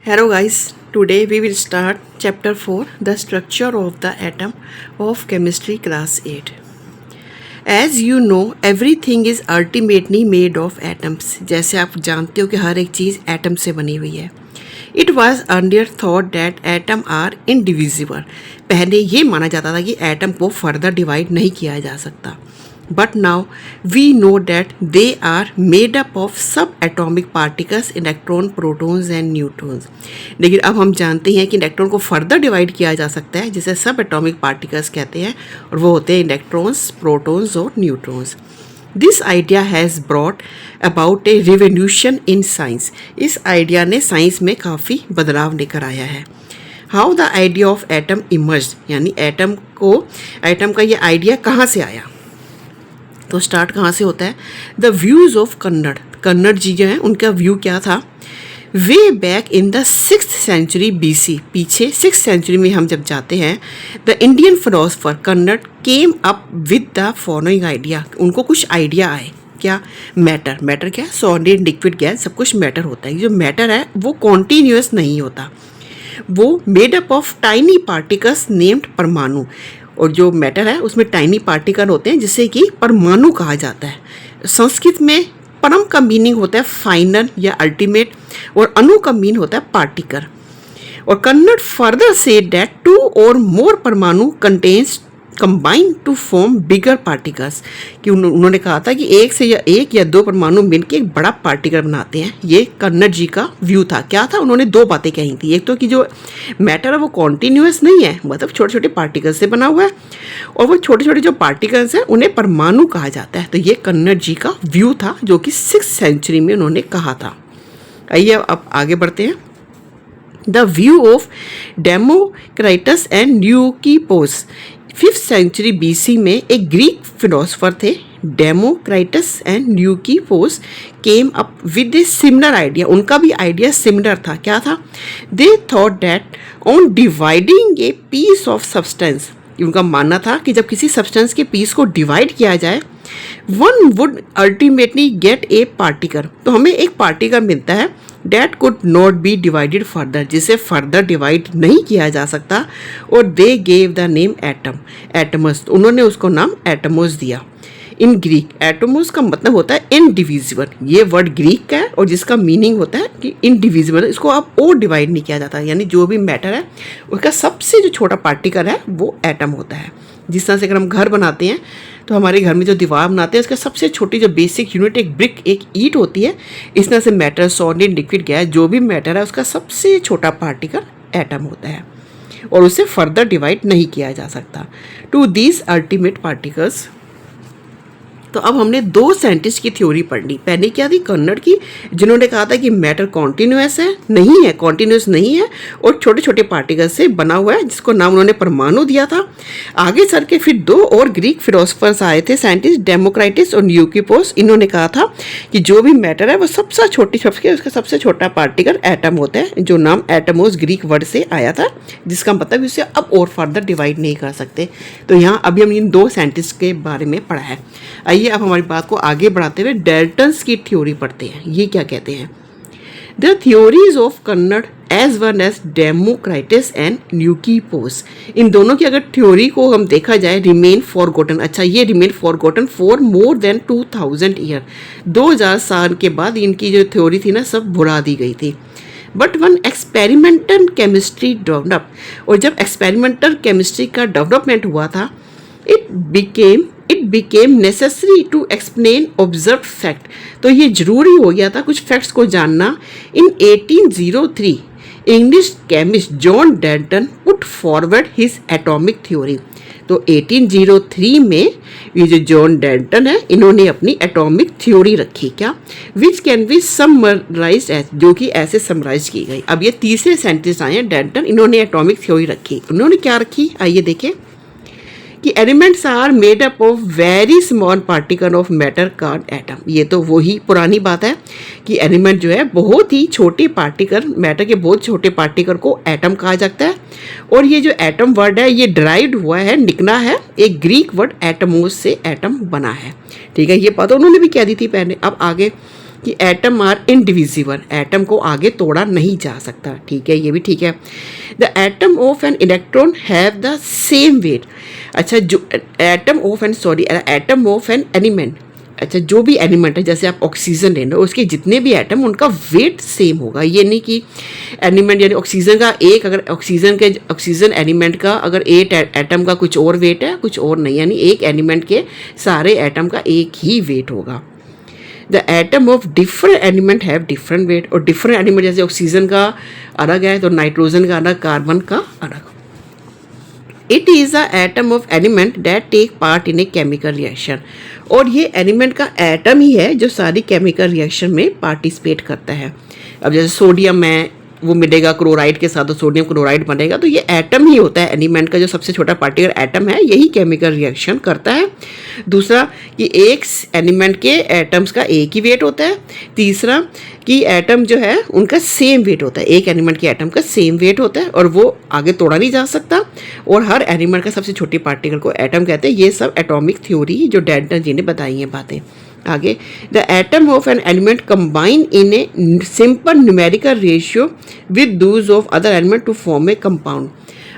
Hello guys, today we will start chapter 4 The Structure of the Atom of Chemistry class 8. As you know, everything is ultimately made of atoms. जैसे आप जानते हो कि हर एक चीज़ atom से बनी हुई है. It was earlier thought that atom are indivisible. पहले ये माना जाता था कि एटम को फर्दर डिवाइड नहीं किया जा सकता. But now we know that they are made up of subatomic particles, electron, protons and neutrons. लेकिन अब हम जानते हैं कि इलेक्ट्रॉन को फर्दर डिवाइड किया जा सकता है जिसे सब एटॉमिक पार्टिकल्स कहते हैं और वो होते हैं इलेक्ट्रॉन्स, प्रोटॉन्स और neutrons. This idea has brought about a revolution in science. इस आइडिया ने साइंस में काफ़ी बदलाव लेकर आया है. How the idea of atom emerge, यानी एटम का ये आइडिया कहाँ से आया. तो स्टार्ट कहाँ से होता है. द व्यूज़ ऑफ कन्नड़ जी जो हैं उनका व्यू क्या था. Way back in the 6th century BC, पीछे 6th सेंचुरी में हम जब जाते हैं, the Indian philosopher Kannada came up with the following idea. उनको कुछ आइडिया आए. क्या. मैटर क्या, सॉलिड लिक्विड गैस सब कुछ मैटर होता है. जो मैटर है वो कॉन्टीन्यूअस नहीं होता, वो made up of tiny particles named परमाणु. और जो मैटर है उसमें टाइनी पार्टिकल होते हैं जिसे कि परमाणु कहा जाता है. संस्कृत में परम का मीनिंग होता है फाइनल या अल्टीमेट और अणु का मीन होता है पार्टिकल. और Kanada further said that 2 or more paramanu contains combine to form bigger particles. कि उन्होंने कहा था कि एक या दो परमाणु मिलकर एक बड़ा पार्टिकल बनाते हैं. ये कन्नड़ जी का व्यू था. क्या था, उन्होंने दो बातें कही थी. एक तो कि जो मैटर है वो कॉन्टीन्यूअस नहीं है, मतलब छोटे छोटे पार्टिकल्स से बना हुआ है, और वो छोटे छोटे जो पार्टिकल्स हैं उन्हें परमाणु कहा जाता है. तो ये कन्नड़ जी का व्यू था जो कि 6th सेंचुरी में उन्होंने कहा था. आइए अब आगे बढ़ते हैं. The view of Democritus and Leucippus. 5th century BC में एक ग्रीक फिलोसफर थे, Democritus and Leucippus, came up with a similar idea. उनका भी आइडिया सिमिलर था. क्या था. They thought that on dividing a piece of substance. उनका मानना था कि जब किसी सब्सटेंस के पीस को डिवाइड किया जाए, one would ultimately gate A particle. तो हमें एक पार्टिकल मिलता है that could not be divided further, जिसे फर्दर डिवाइड नहीं किया जा सकता. और they gave the name atom, atoms. उन्होंने उसको नाम एटमोस दिया. इन ग्रीक एटमोस का मतलब होता है इनडिविजिबल. ये वर्ड ग्रीक का है और जिसका मीनिंग होता है कि इनडिविजिबल. इसको आप और डिवाइड नहीं किया जाता, यानी जो भी मैटर है उसका सबसे जो छोटा पार्टिकल है वो एटम होता है. जिस तरह से अगर हम घर बनाते हैं तो हमारे घर में जो दीवार बनाते हैं उसका सबसे छोटी जो बेसिक यूनिट एक ब्रिक, एक ईंट होती है. इस तरह से मैटर, सॉलिड, लिक्विड, गैस जो भी मैटर है उसका सबसे छोटा पार्टिकल एटम होता है और उसे फर्दर डिवाइड नहीं किया जा सकता. To these ultimate particles. तो अब हमने दो साइंटिस्ट की थ्योरी पढ़ ली. पहले क्या थी, कन्नड़ की, जिन्होंने कहा था कि मैटर कॉन्टीन्यूअस है, नहीं है, कॉन्टीन्यूअस नहीं है और छोटे छोटे पार्टिकल से बना हुआ है, जिसको नाम उन्होंने परमाणु दिया था. आगे चल के फिर दो और ग्रीक फिलोसफर्स आए थे, साइंटिस्ट, डेमोक्रिटस और ल्यूकिपोस. इन्होंने कहा था कि जो भी मैटर है वो सबसे छोटी उसका सबसे छोटा पार्टिकल एटम होता है, जो नाम एटमोस ग्रीक वर्ड से आया था, जिसका मतलब उसे अब और फर्दर डिवाइड नहीं कर सकते. तो यहाँ अभी हम इन दो साइंटिस्ट के बारे में पढ़ा है. आइए अब हमारी बात को आगे बढ़ाते हुए डाल्टन्स की थ्योरी पढ़ते हैं. ये क्या कहते हैं. The theories of Kanada as well as Democritus and Leucippus. इन दोनों की अगर थ्योरी को हम देखा जाए, रिमेन फॉरगॉटन. अच्छा, ये remain forgotten for more than 2000 year. 2000 साल के बाद इनकी जो थ्योरी थी ना सब भुला दी गई थी. But one experimental chemistry develop. और जब एक्सपेरिमेंटल केमिस्ट्री का डेवलपमेंट हुआ था, it became necessary to explain observed fact. तो ये जरूरी हो गया था कुछ फैक्ट्स को जानना. इन 1803 English chemist John Dalton put forward his atomic theory. तो 1803 में ये जो जॉन डाल्टन है इन्होंने अपनी एटॉमिक थ्योरी रखी. क्या, which can be summarise as, जो कि ऐसे समराइज की गई. अब ये तीसरे साइंटिस्ट आए हैं डाल्टन, इन्होंने एटॉमिक थ्योरी रखी. उन्होंने क्या रखी, आइए देखें कि elements are made up of very small particle of matter called atom. ये तो वही पुरानी बात है कि एलिमेंट जो है बहुत ही छोटे पार्टिकल, मैटर के बहुत छोटे पार्टिकल को एटम कहा जाता है. और ये जो एटम वर्ड है ये डिराइव्ड हुआ है, निकला है एक ग्रीक वर्ड एटमोस से एटम बना है. ठीक है, ये बात उन्होंने भी कह दी थी पहले. अब आगे कि एटम आर इनडिविजिबल, एटम को आगे तोड़ा नहीं जा सकता। ठीक है, ये भी ठीक है। The atom of an electron have the same weight. अच्छा, जो एटम ऑफ एन एलिमेंट, अच्छा जो भी एलिमेंट है, जैसे आप ऑक्सीजन ले लो, उसके जितने भी एटम उनका वेट सेम होगा। ये नहीं कि एलिमेंट यानी ऑक्सीजन का एक, अगर ऑक्सीजन एलिमेंट का अगर एक एटम का कुछ और वेट है कुछ और नहीं, यानी एक एलिमेंट के सारे एटम का एक ही वेट होगा। The atom of different element have different weight, और डिफरेंट एलिमेंट जैसे ऑक्सीजन का अलग है तो नाइट्रोजन का अलग, कार्बन का अलग। It is a atom of element that take part in a chemical reaction, और ये एलिमेंट का एटम ही है जो सारी केमिकल रिएक्शन में पार्टिसिपेट करता है। अब जैसे सोडियम है, वो मिलेगा क्लोराइड के साथ तो सोडियम क्लोराइड बनेगा, तो ये एटम ही होता है। एलिमेंट का जो सबसे छोटा पार्टिकल एटम है यही केमिकल रिएक्शन करता है। दूसरा कि एक एलिमेंट के एटम्स का एक ही वेट होता है। तीसरा कि एटम जो है उनका सेम वेट होता है, एक एलिमेंट के एटम का सेम वेट होता है और वो आगे तोड़ा नहीं जा सकता। और हर एलिमेंट का सबसे छोटी पार्टिकल को एटम कहते हैं। ये सब एटॉमिक थ्योरी जो डैल्टन जी ने बताई हैं बातें। आगे, the atom of an element combine in a simple numerical ratio with those of other element to form a compound.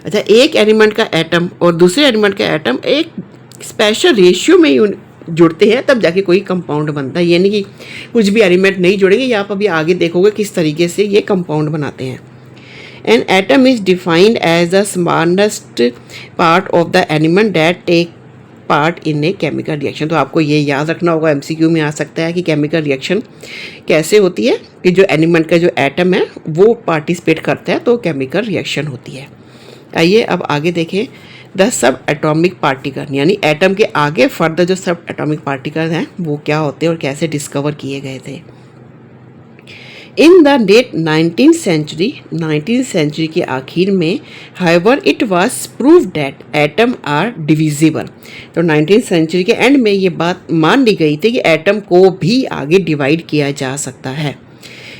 अच्छा, एक एलिमेंट का एटम और दूसरे एलिमेंट का एटम एक स्पेशल रेशियो में जुड़ते हैं, तब जाके कोई कंपाउंड बनता है। ये नहीं कि कुछ भी एलिमेंट नहीं जुड़ेंगे, या आप अभी आगे देखोगे किस तरीके से ये कंपाउंड बनाते हैं। An atom is defined as the smallest part of the element that take part in a chemical reaction. तो आपको ये याद रखना होगा, एमसीक्यू में आ सकता है कि केमिकल रिएक्शन कैसे होती है, कि जो एलिमेंट का जो एटम है वो पार्टिसिपेट करता है तो केमिकल रिएक्शन होती है। आइए अब आगे देखें द सब एटॉमिक पार्टिकल, यानी एटम के आगे फर्दर जो सब एटॉमिक पार्टिकल हैं वो क्या होते हैं और कैसे डिस्कवर किए गए थे। In the late 19th century के आखिर में however it was prove that atom are divisible. तो 19th सेंचुरी के एंड में ये बात मान ली गई थी कि एटम को भी आगे डिवाइड किया जा सकता है।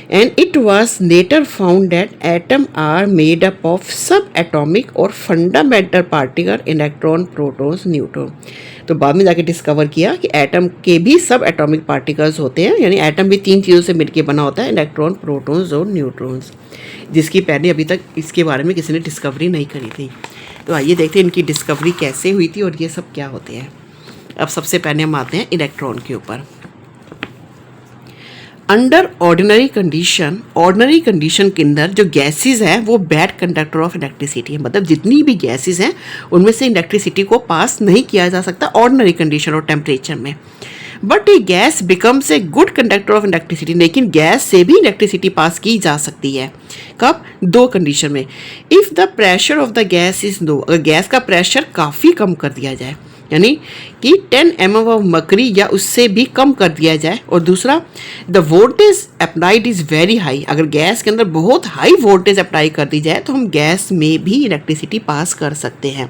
And it was later found that atom are made up of सब एटॉमिक और fundamental particle electron, protons, neutron. तो बाद में जाके डिस्कवर किया कि एटम के भी सब एटॉमिक पार्टिकल्स होते हैं, यानी एटम भी 3 चीज़ों से मिलकर बना होता है, इलेक्ट्रॉन, प्रोटॉन्स और न्यूट्रॉन्स, जिसकी पहले अभी तक इसके बारे में किसी ने डिस्कवरी नहीं करी थी। तो आइए देखते हैं इनकी डिस्कवरी कैसे हुई थी और ये सब क्या होते हैं। अब सबसे पहले हम आते हैं इलेक्ट्रॉन के ऊपर। अंडर ऑर्डिनरी कंडीशन के अंदर जो गैसेस हैं वो बैड कंडक्टर ऑफ इलेक्ट्रिसिटी है, मतलब जितनी भी गैसेस हैं उनमें से इलेक्ट्रिसिटी को पास नहीं किया जा सकता ऑर्डिनरी कंडीशन और टेम्परेचर में। But A gas becomes a good conductor of electricity, लेकिन गैस से भी इलेक्ट्रिसिटी पास की जा सकती है। कब? 2 कंडीशन में। If the pressure of the gas is low, अगर गैस का प्रेशर काफ़ी कम कर दिया जाए, यानी कि 10 mm ऑफ मर्करी या उससे भी कम कर दिया जाए। और दूसरा, the voltage applied is very high, अगर गैस के अंदर बहुत हाई वोल्टेज अप्लाई कर दी जाए तो हम गैस में भी इलेक्ट्रिसिटी पास कर सकते हैं।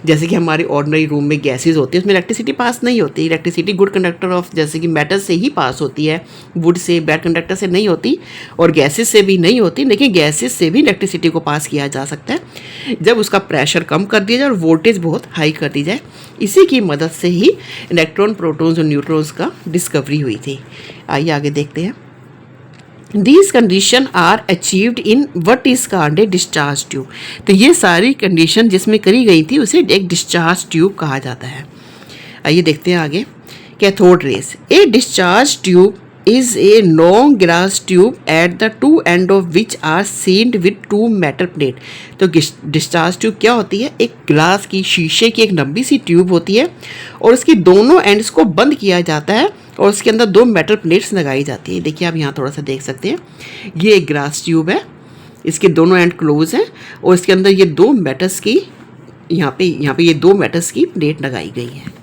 जैसे कि हमारे ऑर्डिनरी रूम में गैसेज होती है, उसमें इलेक्ट्रिसिटी पास नहीं होती। इलेक्ट्रिसिटी गुड कंडक्टर ऑफ, जैसे कि मेटल से ही पास होती है, वुड से, बैड कंडक्टर से नहीं होती, और गैसेज से भी नहीं होती। लेकिन गैसेज से भी इलेक्ट्रिसिटी को पास किया जा सकता है जब उसका प्रेशर कम कर दिया जाए और वोल्टेज बहुत हाई कर दी जाए। इसी की मदद से ही इलेक्ट्रॉन, प्रोटॉन्स और न्यूट्रॉन्स का डिस्कवरी हुई थी। आइए आगे देखते हैं। These condition are achieved in what is called a discharge tube। तो ये सारी कंडीशन जिसमें करी गई थी उसे एक डिस्चार्ज ट्यूब कहा जाता है। आइए देखते हैं आगे। Cathode rays, A discharge tube is a long glass tube at the two end of which are sealed with 2 metal plate। तो डिस्चार्ज ट्यूब क्या होती है? एक ग्लास की, शीशे की एक लंबी सी ट्यूब होती है और उसकी दोनों एंड्स को बंद किया जाता है और उसके अंदर 2 मेटल प्लेट्स लगाई जाती है। देखिए आप यहाँ थोड़ा सा देख सकते हैं, ये एक ग्लास ट्यूब है, इसके दोनों एंड क्लोज हैं और इसके अंदर ये 2 मेटल्स की, यहाँ पे ये 2 मेटल्स की प्लेट लगाई गई है।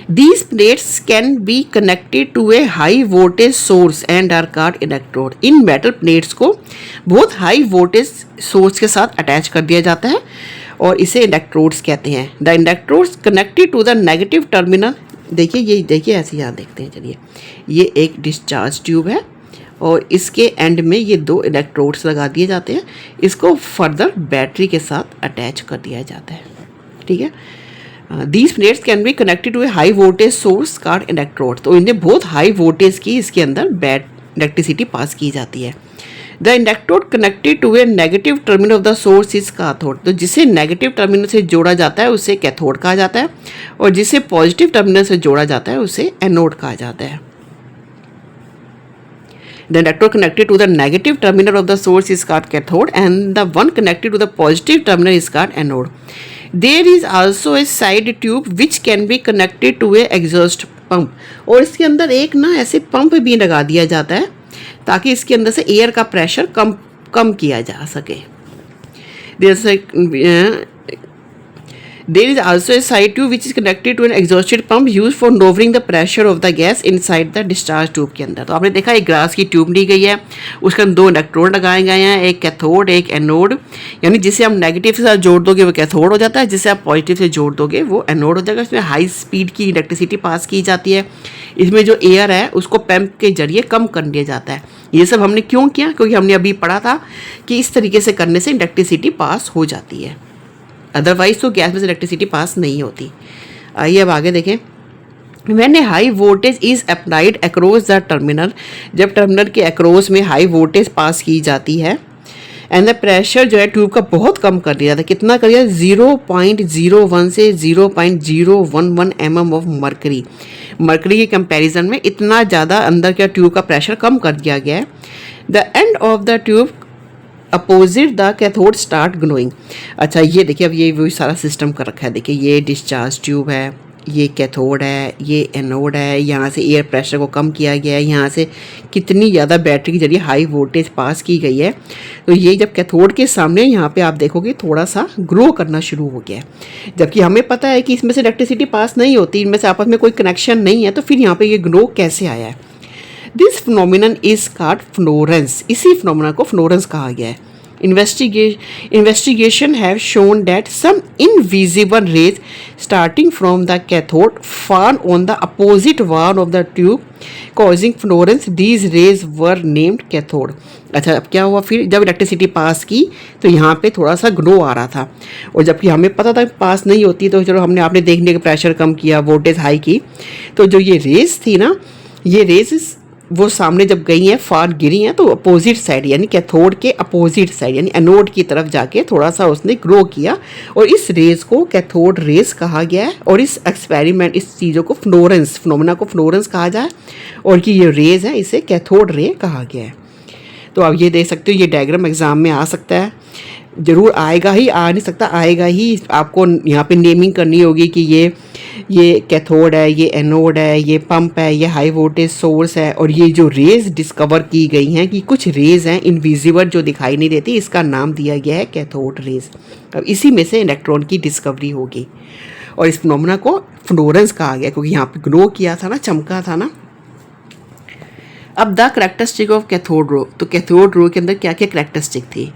These plates can be connected to a high voltage source and are called electrode। In metal plates को बहुत हाई वोल्टेज सोर्स के साथ अटैच कर दिया जाता है और इसे इलेक्ट्रोड्स कहते हैं। The electrodes connected to the negative terminal, देखिए ऐसे यहाँ देखते हैं। चलिए, ये एक डिस्चार्ज ट्यूब है और इसके एंड में ये 2 इलेक्ट्रोड्स लगा दिए जाते हैं। इसको फर्दर बैटरी के साथ अटैच कर दिया जाता है। ठीक है, these plates can be connected to a high voltage source called electrode, तो इन्हें बहुत हाई वोल्टेज की इसके अंदर बैट इलेक्ट्रिसिटी पास की जाती है। The electrode connected to a negative terminal of the source is cathode, तो जिसे नेगेटिव टर्मिनल से जोड़ा जाता है उसे कैथोड कहा जाता है, और जिसे पॉजिटिव टर्मिनल से जोड़ा जाता है उसे एनोड कहा जाता है। The electrode connected to the negative terminal of the source is called cathode and the one connected to the positive terminal is called anode. There is also a side tube which can be connected to a exhaust pump, और इसके अंदर एक ना ऐसे pump भी लगा दिया जाता है ताकि इसके अंदर से एयर का प्रेशर कम किया जा सके। There is also a side tube which is connected to an exhausted pump used for lowering the pressure of the gas inside the discharge tube के अंदर। तो आपने देखा एक ग्लास की ट्यूब ली गई है, उसके अंदर 2 इलेक्ट्रोड लगाए गए हैं, एक कैथोड एक एनोड, यानी जिसे हम नेगेटिव के साथ जोड़ दोगे वो कैथोड हो जाता है, जिसे आप पॉजिटिव से जोड़ दोगे वो एनोड हो जाएगा। इसमें हाई स्पीड की इलेक्ट्रिसिटी पास की जाती है। इसमें जो एयर है उसको पंप के जरिए कम कर दिया जाता है। ये सब हमने क्यों किया? क्योंकि हमने अभी पढ़ा था कि इस तरीके से करने से इलेक्ट्रिसिटी पास हो जाती है, अदरवाइज तो गैस में से इलेक्ट्रिसिटी पास नहीं होती। आइए अब आगे देखें। When a high voltage is applied across the terminal, जब टर्मिनल के अक्रॉस में हाई वोल्टेज पास की जाती है, एंड द प्रेशर जो है ट्यूब का बहुत कम कर दिया जाता है। कितना कर दिया? 0.01 से 0.011 mm ऑफ मर्करी। मर्करी के कंपैरिजन में इतना ज़्यादा अंदर का ट्यूब का प्रेशर कम कर दिया गया है। The end of the tube opposite the cathode start glowing. अच्छा ये देखिए, अब ये वही सारा सिस्टम कर रखा है। देखिए ये डिस्चार्ज ट्यूब है, ये कैथोड है, ये एनोड है, यहाँ से एयर प्रेशर को कम किया गया है, यहाँ से कितनी ज़्यादा बैटरी के जरिए हाई वोल्टेज पास की गई है। तो ये जब कैथोड के सामने यहाँ पे आप देखोगे थोड़ा सा ग्लो करना शुरू हो गया है, जबकि हमें पता है कि इसमें से इलेक्ट्रिसिटी पास नहीं होती, इनमें से आपस में कोई कनेक्शन नहीं है, तो फिर यहाँ पर ये ग्लो कैसे आया है? This phenomenon is called Florence. इसी फिनोमिना को फ्लोरेंस कहा गया है। Investigation have shown that some invisible rays starting from the cathode fall on the opposite wall of the tube, causing fluorescence. These rays were named cathode. अच्छा अब क्या हुआ फिर? जब इलेक्ट्रिसिटी पास की तो यहाँ पे थोड़ा सा ग्लो आ रहा था, और जबकि हमें पता था पास नहीं होती, तो चलो हमने आपने देखने का प्रेशर कम किया, वोल्टेज हाई की, तो जो ये रेस थी ना, ये रेस वो सामने जब गई हैं, फार गिरी हैं, तो अपोजिट साइड यानी कैथोड के अपोजिट साइड यानी एनोड की तरफ जाके थोड़ा सा उसने ग्रो किया, और इस रेस को कैथोड रेस कहा गया है। और इस एक्सपेरिमेंट, इस चीज़ों को फ्लोरेंस, फिनोमेना को फ्लोरेंस कहा जाए, और कि ये रेज है इसे कैथोड रे कहा गया है। तो आप ये देख सकते हो, ये डायग्राम एग्जाम में आ सकता है, ज़रूर आएगा ही, आ नहीं सकता आएगा ही। आपको यहाँ पे नेमिंग करनी होगी कि ये कैथोड है, ये एनोड है, ये पंप है, ये हाई वोल्टेज सोर्स है, और ये जो रेज डिस्कवर की गई हैं कि कुछ रेज हैं इनविजिबल जो दिखाई नहीं देती, इसका नाम दिया गया है कैथोड रेज। अब इसी में से इलेक्ट्रॉन की डिस्कवरी होगी, और इस फिनोमेना को फ्लोरेंस कहा गया क्योंकि यहाँ पे ग्लो किया था ना, चमका था ना। अब द करैक्टरिस्टिक ऑफ कैथोड रो, तो कैथोड रो के अंदर क्या क्या करैक्टरिस्टिक थी?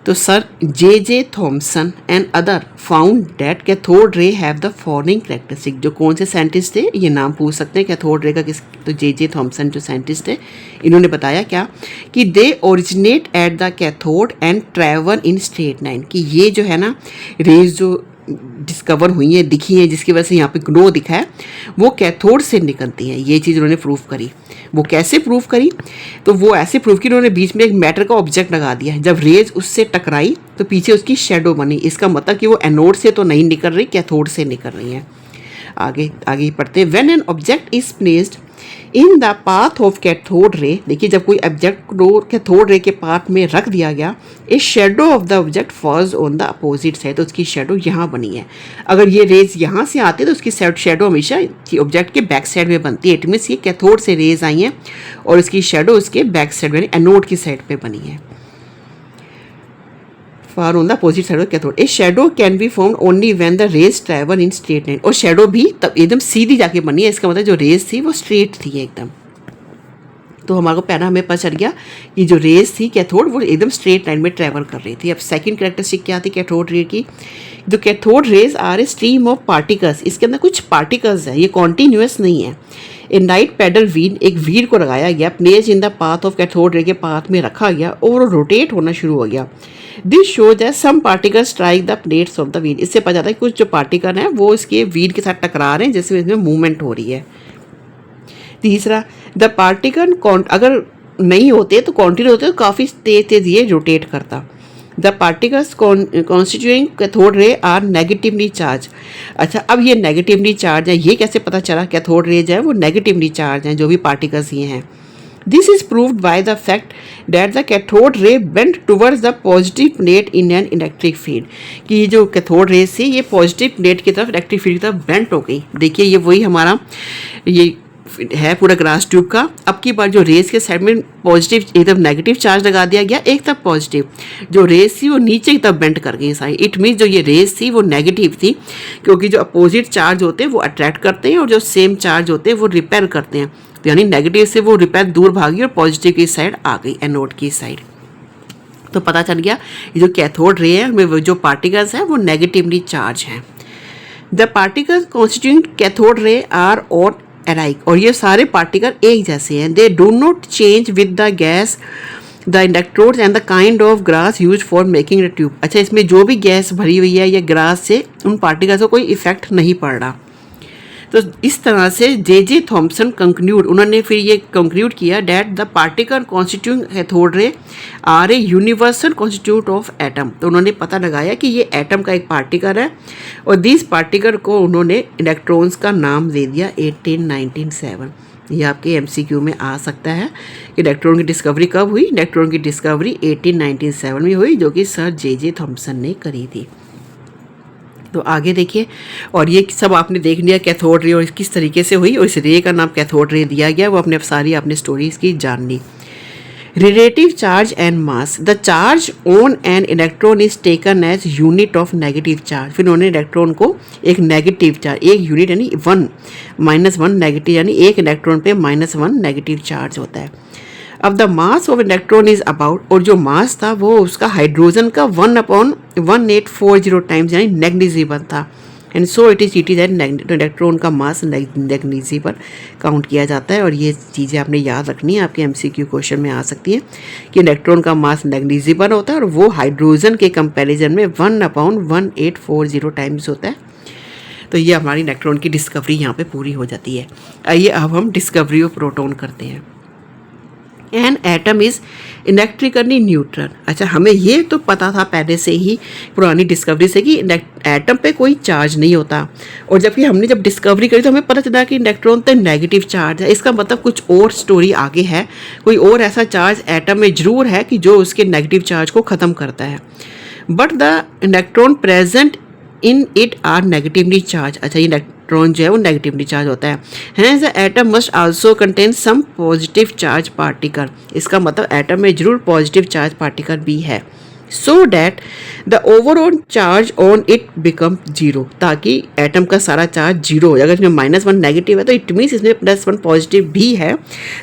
तो sir J Thomson and other found that cathode ray have the following characteristic. जो कौन से साइंटिस्ट थे, ये नाम पूछ सकते हैं कैथोड रे का किस? तो जे थॉमसन जो साइंटिस्ट थे, इन्होंने बताया क्या कि they originate at the cathode and travel in straight line, कि ये जो है ना रेज जो डिस्कवर हुई हैं, दिखी हैं, जिसकी वजह से यहाँ पे ग्लो दिखा है, वो कैथोड से निकलती हैं। ये चीज़ उन्होंने प्रूव करी। वो कैसे प्रूव करी? तो वो ऐसे प्रूव की उन्होंने बीच में एक मैटर का ऑब्जेक्ट लगा दिया। जब रेज उससे टकराई तो पीछे उसकी शेडो बनी। इसका मतलब कि वो एनोड से तो नहीं निकल रही, कैथोड से निकल रही है। आगे पढ़ते हैं। When an object is placed in the path of cathode रे, देखिए जब कोई ऑब्जेक्ट को कैथोड रे के पाथ में रख दिया गया, a shadow of the object falls on the opposite side, तो उसकी शेडो यहाँ बनी है। अगर ये रेज यहाँ से आती है तो उसकी शेडो हमेशा ऑब्जेक्ट के बैक साइड में बनती है। इट मीन्स ये कैथोड से रेज आई हैं और इसकी शेडो उसके बैक साइड यानी एनोड की साइड पे बनी है। far on the opposite side of cathode. A shadow can be formed only when the rays travel in straight line. और शेडो भी तब एकदम सीधी जाके बनी है। इसका मतलब जो रेज थी वो स्ट्रेट थी एकदम। तो हमारे को पहला हमें पता चल गया कि जो रेज थी कैथोड वो एकदम स्ट्रेट लाइन में ट्रैवल कर रही थी। अब सेकंड कैरेक्टरिस्टिक क्या थी कैथोड रे की? जो cathode rays are a stream of particles, इसके अंदर कुछ पार्टिकल्स है, ये कॉन्टीन्यूअस नहीं है। ए नाइट पैडल व्हील, एक व्हील को लगाया गया, place in the path of cathode ray के पाथ में रखा गया और रोटेट होना शुरू हो गया। This shows that some particle strike the plates of the wheel. इससे पता चलता है कुछ जो पार्टिकल हैं वो इसके व्हील के साथ टकरा रहे हैं, जिसमें इसमें मूवमेंट हो रही है। तीसरा, द पार्टिकल अगर नहीं होते तो कॉन्टिन्यू होते तो काफ़ी तेज तेज ये रोटेट करता। The particles constituting cathode ray are negatively charge. अच्छा, अब ये नेगेटिवली चार्ज है, ये कैसे पता चला कैथोड रे जो है वो नेगेटिवली चार्ज हैं, जो भी पार्टिकल्स ये हैं। This is proved bye the fact that the cathode रे bent towards the positive plate in an electric field, कि ये जो कैथोड रे से ये पॉजिटिव प्लेट की तरफ इलेक्ट्रिक फील्ड की तरफ बेंट हो गई। देखिए ये वही हमारा ये है पूरा ग्लास ट्यूब का। अब की बार जो रेस के साइड में पॉजिटिव एक तरफ नेगेटिव चार्ज लगा दिया गया, एक तरफ पॉजिटिव, जो रेस थी वो नीचे की तरफ बेंड कर गई सारी। इट मीन्स जो ये रेस थी वो नेगेटिव थी, क्योंकि जो अपोजिट चार्ज होते हैं वो अट्रैक्ट करते हैं और जो सेम चार्ज होते हैं वो रिपेल करते हैं। तो यानी नेगेटिव से वो रिपेल दूर भागी और पॉजिटिव की साइड आ गई, एनोड की साइड। तो पता चल गया ये जो कैथोड रे है में जो पार्टिकल्स हैं वो नेगेटिवली चार्ज हैं। The particles constituting cathode ray are all alike, और ये सारे पार्टिकल एक जैसे हैं। They do not change with the gas, the electrodes and the kind of glass use for making the tube. अच्छा, इसमें जो भी गैस भरी हुई है या ग्रास से उन पार्टिकल्स को कोई इफेक्ट नहीं पड़ रहा। तो इस तरह से जे थॉम्सन कंक्लूड, उन्होंने फिर ये कंक्लूड किया that the particle constituting cathode ray are a universal constitute of atom. तो उन्होंने पता लगाया कि ये एटम का एक पार्टिकल है और दिस पार्टिकल को उन्होंने इलेक्ट्रॉन्स का नाम दे दिया 1897। ये आपके एमसीक्यू में आ सकता है कि इलेक्ट्रॉन की डिस्कवरी कब हुई। इलेक्ट्रॉन की डिस्कवरी 1897 में हुई, जो कि सर जे थॉम्सन ने करी थी। तो आगे देखिए, और ये सब आपने देख लिया कैथोड रे और किस तरीके से हुई, और इस रे का नाम कैथोड रे दिया गया, वो अपने सारी आपने स्टोरीज की जान ली। Relative charge and mass, the charge on an electron is taken as unit of negative charge. फिर उन्होंने इलेक्ट्रॉन को एक नेगेटिव चार्ज, एक यूनिट यानी 1 -1 नेगेटिव, यानी एक इलेक्ट्रॉन पे -1 नेगेटिव चार्ज होता है। अब the mass of electron is about, और जो मास था वो उसका हाइड्रोजन का 1/1840 टाइम्स यानी नेग्लिजिबल था। And so it is that electron का मास नेग्लिजिबल काउंट किया जाता है। और ये चीज़ें आपने याद रखनी है, आपके एमसीक्यू क्वेश्चन में आ सकती है कि इलेक्ट्रॉन का मास नेग्लिजिबल होता है और वो हाइड्रोजन के कंपैरिजन में 1/1840 टाइम्स होता है। तो ये हमारी इलेक्ट्रॉन की डिस्कवरी यहाँ पे पूरी हो जाती है। आइए अब हम डिस्कवरी ऑफ प्रोटॉन करते हैं। An atom is electrically neutral. अच्छा, हमें ये तो पता था पहले से ही पुरानी डिस्कवरी से कि एटम पे कोई चार्ज नहीं होता, और जबकि हमने जब डिस्कवरी करी तो हमें पता चला कि इलेक्ट्रॉन तो नेगेटिव चार्ज है। इसका मतलब कुछ और स्टोरी आगे है, कोई और ऐसा चार्ज एटम में ज़रूर है कि जो उसके नेगेटिव चार्ज को ख़त्म करता है। But the electron present in it are negatively charge. अच्छा, ये इलेक्ट्रॉन जो है वो नेगेटिवली चार्ज होता है। Hence the atom must also contain some positive charge particle. इसका मतलब एटम में जरूर पॉजिटिव चार्ज पार्टिकल भी है, so that the overall charge on it become 0, ताकि एटम का सारा चार्ज 0 हो जाए। अगर इसमें -1 नेगेटिव है तो इट मीन्स इसमें +1 पॉजिटिव भी है,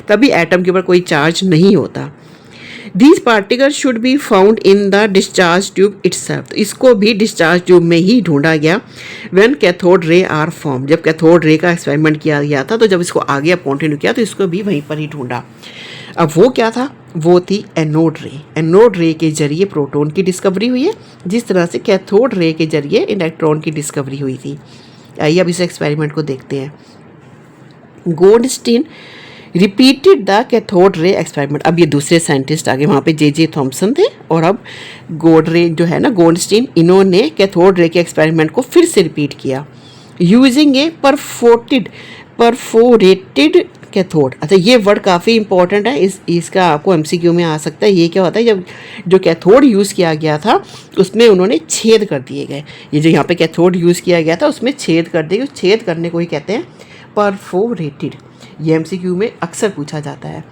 तभी एटम के ऊपर कोई चार्ज नहीं होता। These particles should be found in the discharge tube itself. तो इसको भी डिस्चार्ज ट्यूब में ही ढूंढा गया when cathode ray are formed। जब कैथोड रे का एक्सपेरिमेंट किया गया था तो जब इसको आगे अब कंटिन्यू किया तो इसको भी वहीं पर ही ढूंढा। अब वो क्या था, वो थी एनोड रे। एनोड रे के जरिए प्रोटॉन की डिस्कवरी हुई है, जिस तरह से कैथोड रे के जरिए इलेक्ट्रॉन की डिस्कवरी हुई थी। आइए अब इस एक्सपेरिमेंट को देखते हैं। गोल्डस्टीन रिपीटेड द कैथोड रे एक्सपेरिमेंट। अब ये दूसरे साइंटिस्ट आगे, वहाँ पे जे थॉम्सन थे और अब गोल्डस्टीन, इन्होंने कैथोड रे के एक्सपेरिमेंट को फिर से रिपीट किया यूजिंग ए परफोरेटेड कैथोड। अच्छा, ये वर्ड काफ़ी इंपॉर्टेंट है, इसका आपको एमसीक्यू में आ सकता है। ये क्या होता है, जब जो कैथोड यूज़ किया गया था उसमें उन्होंने छेद कर दिए गए। ये जो यहाँ पे कैथोड यूज़ किया गया था उसमें छेद कर दिए, छेद करने को ही कहते हैं परफोरेटेड। ये एमसीक्यू में अक्सर पूछा जाता है।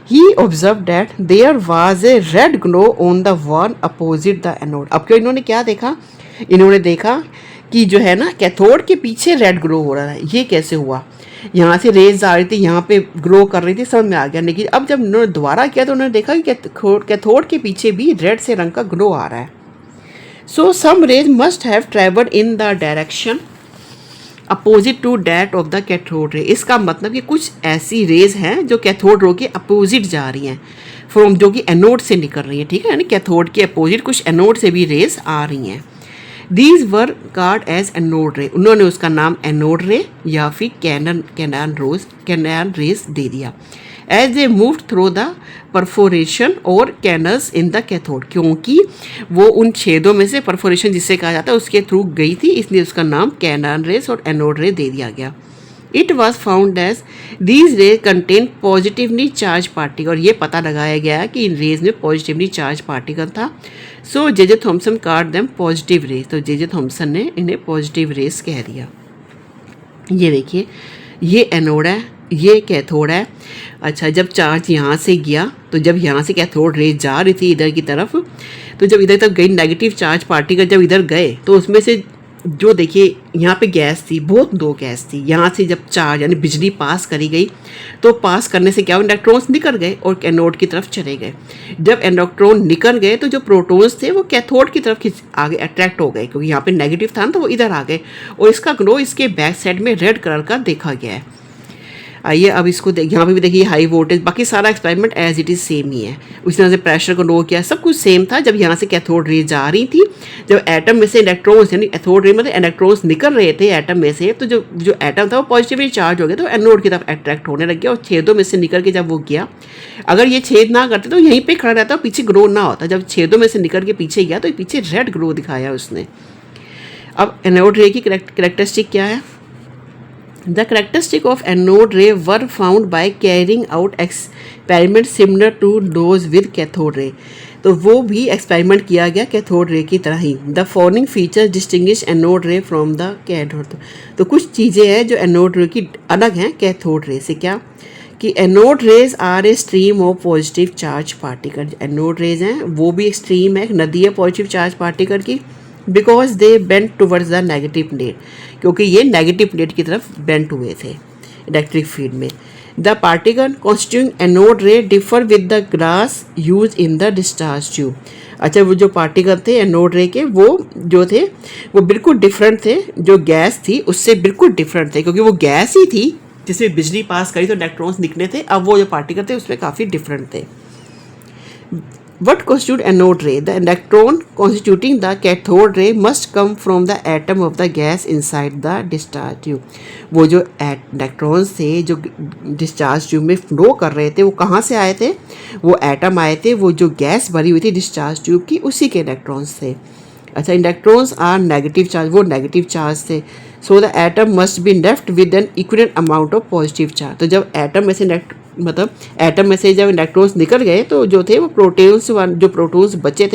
He observed that there was a red glow on the wall opposite the anode। अब क्यों इन्होंने क्या देखा, इन्होंने देखा कि जो है ना कैथोड के पीछे रेड ग्लो हो रहा है। ये कैसे हुआ, यहाँ से रेज आ रही थी, यहाँ पे ग्लो कर रही थी, समझ में आ गया। लेकिन अब जब इन्होंने दोबारा किया तो उन्होंने देखा कि कैथोड के पीछे भी रेड से रंग का ग्लो आ रहा है। So some rays must have travelled in the direction opposite to that of the cathode ray. इसका मतलब कि कुछ ऐसी रेज हैं जो कैथोड रो के अपोजिट जा रही हैं फ्रॉम, जो कि एनोड से निकल रही है, ठीक है, यानी कैथोड के अपोजिट कुछ एनोड से भी रेज आ रही हैं। These were called as anode ray, उन्होंने उसका नाम एनोड रे या फिर कैनन रेज दे दिया। As they move through the perforation और कैनल्स इन द कैथोड, क्योंकि वो उन छेदों में से परफोरेशन जिसे कहा जाता है उसके थ्रू गई थी, इसलिए उसका नाम कैनन रेज और एनोड रे दे दिया गया। It was found as these rays contain positively charge particle, और ये पता लगाया गया कि इन रेज में पॉजिटिवली चार्ज पार्टिकल था। So J Thomson called them positive rays, तो जे थॉम्सन ने इन्हें पॉजिटिव रेज कह दिया। ये देखिए, ये एनोड है, ये कैथोड है। अच्छा, जब चार्ज यहाँ से गया तो जब यहाँ से कैथोड रेज जा रही थी इधर की तरफ, तो जब इधर तक गई नेगेटिव चार्ज पार्टिकल जब इधर गए तो उसमें से जो देखिए यहाँ पे गैस थी, बहुत दो गैस थी, यहाँ से जब चार्ज यानी बिजली पास करी गई तो पास करने से क्या हुआ, इलेक्ट्रॉन्स निकल गए और एनोड की तरफ चले गए। जब इलेक्ट्रॉन निकल गए तो जो प्रोटॉन्स थे वो कैथोड की तरफ आगे अट्रैक्ट हो गए, क्योंकि यहाँ पे नेगेटिव था ना, तो वो इधर आ गए और इसका ग्लो इसके बैक साइड में रेड कलर का देखा गया है। आइए अब इसको यहाँ पे भी देखिए हाई वोल्टेज, बाकी सारा experiment as it is same ही है। उस तरह से प्रेशर को लो किया, सब कुछ सेम था। जब यहाँ से कैथोड रे जा रही थी, जब एटम में से इलेक्ट्रॉन्स यानी कैथोड रे मतलब इलेक्ट्रॉन्स निकल रहे थे एटम में से, तो जो एटम था वो पॉजिटिवली चार्ज हो गया, तो एनोड की तरफ अट्रैक्ट होने लग गया और छेदों में से निकल के जब वो गया, अगर ये छेद ना करते तो यहीं पर खड़ा रहता और पीछे ग्लो ना होता। जब छेदों में से निकल के पीछे गया तो पीछे रेड ग्लो दिखाया उसने। अब एनोड रे की करेक्टरिस्टिक क्या है? The characteristics of anode ray were found by carrying out experiments similar to those with cathode ray. तो वो भी एक्सपेरिमेंट किया गया कैथोड रे की तरह ही। The following features distinguish anode ray from the cathode. तो कुछ चीज़ें हैं जो एनोड रे की अलग हैं कैथोड रे से। क्या कि anode rays are a stream of positive charge particle. Anode rays हैं वो भी एक स्ट्रीम है, नदी है पॉजिटिव चार्ज पार्टिकल की, because they bend towards the negative plate, क्योंकि ये नेगेटिव प्लेट की तरफ बेंड हुए थे इलेक्ट्रिक फील्ड में। The particle constituting anode ray differ with the glass use in the discharge tube. अच्छा, वो जो पार्टिकल थे एनोड रे के वो जो थे वो बिल्कुल डिफरेंट थे, जो गैस थी उससे बिल्कुल डिफरेंट थे, क्योंकि वो गैस ही थी जिसमें बिजली पास करी तो इलेक्ट्रॉन्स निकले थे। अब वो जो पार्टिकल थे उसमें काफ़ी डिफरेंट थे। What constitute anode ray? The electron constituting the cathode ray must come from the atom of the gas inside the discharge tube. वो जो इलेक्ट्रॉन्स थे जो डिस्चार्ज ट्यूब में फ्लो कर रहे थे वो कहाँ से आए थे? वो एटम आए थे, वो जो गैस भरी हुई थी डिस्चार्ज ट्यूब की उसी के इलेक्ट्रॉन्स थे। अच्छा, इलेक्ट्रॉन्स आर नेगेटिव चार्ज, वो नेगेटिव चार्ज थे। So the atom must be left with an equal amount of positive charge. तो जब एटम में से एटम में से जब इलेक्ट्रॉन्स निकल गए तो जो थे वो प्रोटॉन्स बचे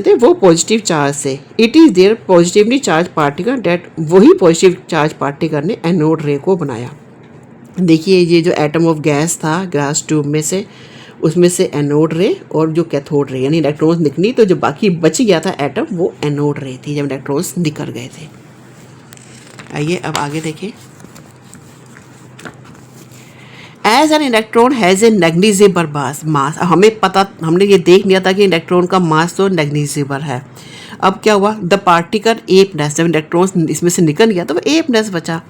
थे वो पॉजिटिव चार्ज से। It is there positively charge particle that, वही पॉजिटिव चार्ज पार्टिकल ने एनोड रे को बनाया। देखिए ये जो एटम ऑफ गैस था ग्लास ट्यूब में से, उसमें से एनोड रे और जो कैथोड रे यानी इलेक्ट्रॉन्स निकली, तो जो बाकी बच गया था एटम वो एनोड रे थी जब इलेक्ट्रॉन्स निकल गए थे। आइए अब आगे देखें। As an electron has a negligible mass. हमने ये देख लिया था कि इलेक्ट्रॉन का मास तो नेग्लिजिबल है। अब क्या हुआ? द पार्टिकल ए प्लस, जब इलेक्ट्रॉन इसमें से निकल गया तो ए प्लस बचा,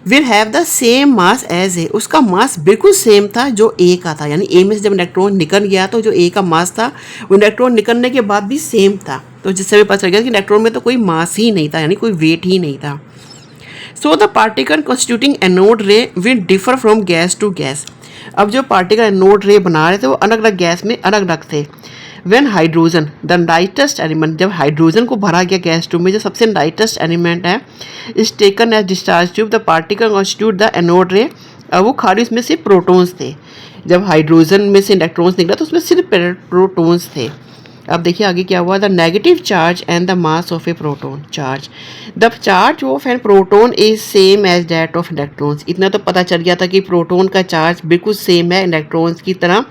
will have the same mass as A, उसका मास बिल्कुल सेम था जो ए का था। यानी ए में से जब इलेक्ट्रॉन निकल गया तो जो ए का मास था वो इलेक्ट्रॉन निकलने के बाद भी सेम था। तो जिससे भी पता चल गया कि इलेक्ट्रॉन में तो कोई मास ही नहीं था, यानी कोई वेट ही नहीं था। So the particle constituting anode ray will differ from gas to gas. अब जो पार्टिकल एनोड रे बना रहे थे वो अलग अलग गैस में अलग अलग थे। When hydrogen the lightest element, जब हाइड्रोजन को भरा गया गैस ट्यूब में, जो सबसे लाइटेस्ट एलिमेंट है, is taken as discharge tube, the particle constitute the anode ray. अब वो खाली उसमें से प्रोटॉन्स थे। जब हाइड्रोजन में से इलेक्ट्रॉन्स निकला तो उसमें सिर्फ प्रोटॉन्स थे। अब देखिए आगे क्या हुआ। The negative charge and the mass of a proton charge, the charge of an proton is same as that of electrons. इतना तो पता चल गया था कि प्रोटॉन का चार्ज बिल्कुल सेम है इलेक्ट्रॉन्स की तरह,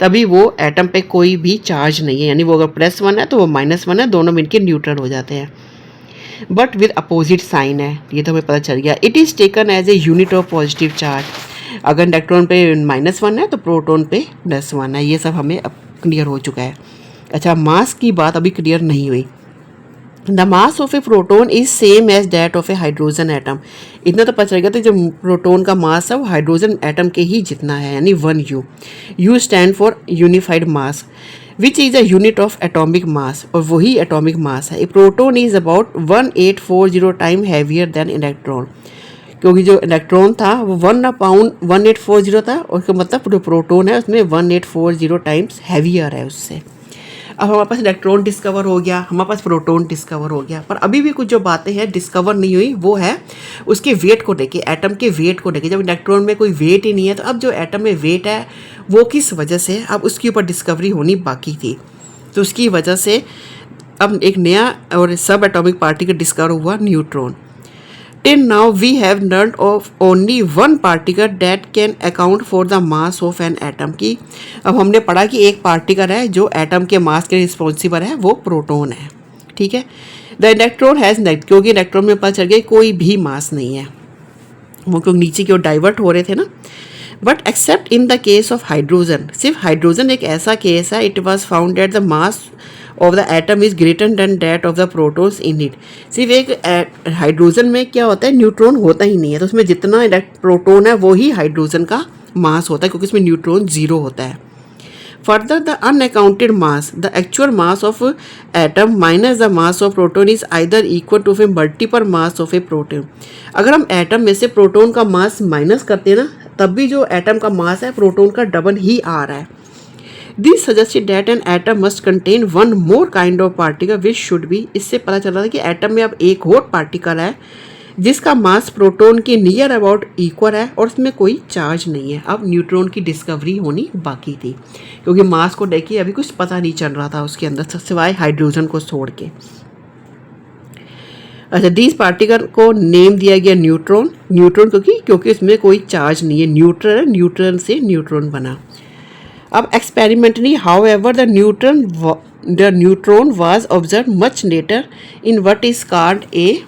तभी वो एटम पे कोई भी चार्ज नहीं है, यानी वो अगर +1 है तो वो -1 है, दोनों मिलकर न्यूट्रल हो जाते हैं। बट विद अपोजिट साइन है, ये तो हमें पता चल गया। It is taken as a unit of positive charge, अगर इलेक्ट्रॉन पे -1 है तो प्रोटॉन पे +1 है। ये सब हमें अब क्लियर हो चुका है। अच्छा, मास की बात अभी क्लियर नहीं हुई। The mass of a proton is same as that of a hydrogen atom. इतना तो पता चल गया था, जो प्रोटोन का मास है वो हाइड्रोजन एटम के ही जितना है, यानी 1 U। U stand for unified mass which is a unit of atomic mass, और वही एटॉमिक मास है। ए proton is about 1840 time heavier than electron, क्योंकि जो इलेक्ट्रॉन था वो 1/1840 था, और उसका मतलब जो प्रोटोन है उसमें 1840 टाइम्स हैवियर है उससे। अब हमारे पास इलेक्ट्रॉन डिस्कवर हो गया, हमारे पास प्रोटोन डिस्कवर हो गया, पर अभी भी कुछ जो बातें हैं डिस्कवर नहीं हुई, वो है उसके वेट को लेके, एटम के वेट को लेके। जब इलेक्ट्रॉन में कोई वेट ही नहीं है, तो अब जो एटम में वेट है वो किस वजह से, अब उसके ऊपर डिस्कवरी होनी बाकी थी। तो उसकी वजह से अब एक नया और सब एटॉमिक पार्टिकल डिस्कवर हुआ, neutron. Till now we have learned of only one particle that can account for the mass of an atom की अब हमने पढ़ा कि एक पार्टिकल है जो एटम के मास के रिस्पॉन्सिबल है, वो प्रोटॉन है। ठीक है, द इलेक्ट्रॉन हैज़ नेगेटिव, क्योंकि इलेक्ट्रॉन में पता चल गया कोई भी मास नहीं है, वो क्योंकि नीचे की ओर डाइवर्ट हो रहे थे ना। But except in the case of hydrogen, सिर्फ हाइड्रोजन एक ऐसा केस है, it was found that the mass of the atom is greater than that of the protons in it. सिर्फ एक हाइड्रोजन में क्या होता है, न्यूट्रॉन होता ही नहीं है, तो उसमें जितना प्रोटॉन है वो ही हाइड्रोजन का मास होता है, क्योंकि उसमें न्यूट्रॉन जीरो होता है। Further the unaccounted mass, the actual mass of atom minus the mass of proton is either equal to a multiple mass of a proton. अगर हम एटम में से प्रोटॉन का मास माइनस करते हैं ना, तब भी जो एटम का मास है प्रोटॉन का डबल ही आ रहा है। This suggested that N atom must contain one more kind of particle which should be, इससे पता चल रहा था कि एटम में अब एक और पार्टिकल है जिसका मास प्रोटॉन के नियर अबाउट इक्वल है, और उसमें कोई चार्ज नहीं है। अब न्यूट्रॉन की डिस्कवरी होनी बाकी थी, क्योंकि मास को देखिए अभी कुछ पता नहीं चल रहा था उसके अंदर, सिवाय हाइड्रोजन को छोड़ के। अच्छा, दिस पार्टिकल को नेम दिया गया न्यूट्रॉन। न्यूट्रॉन क्योंकि इसमें कोई चार्ज नहीं है, न्यूट्रल है, न्यूट्रॉन से न्यूट्रॉन बना। अब experimentally how ever the neutron was observe much later in what is called a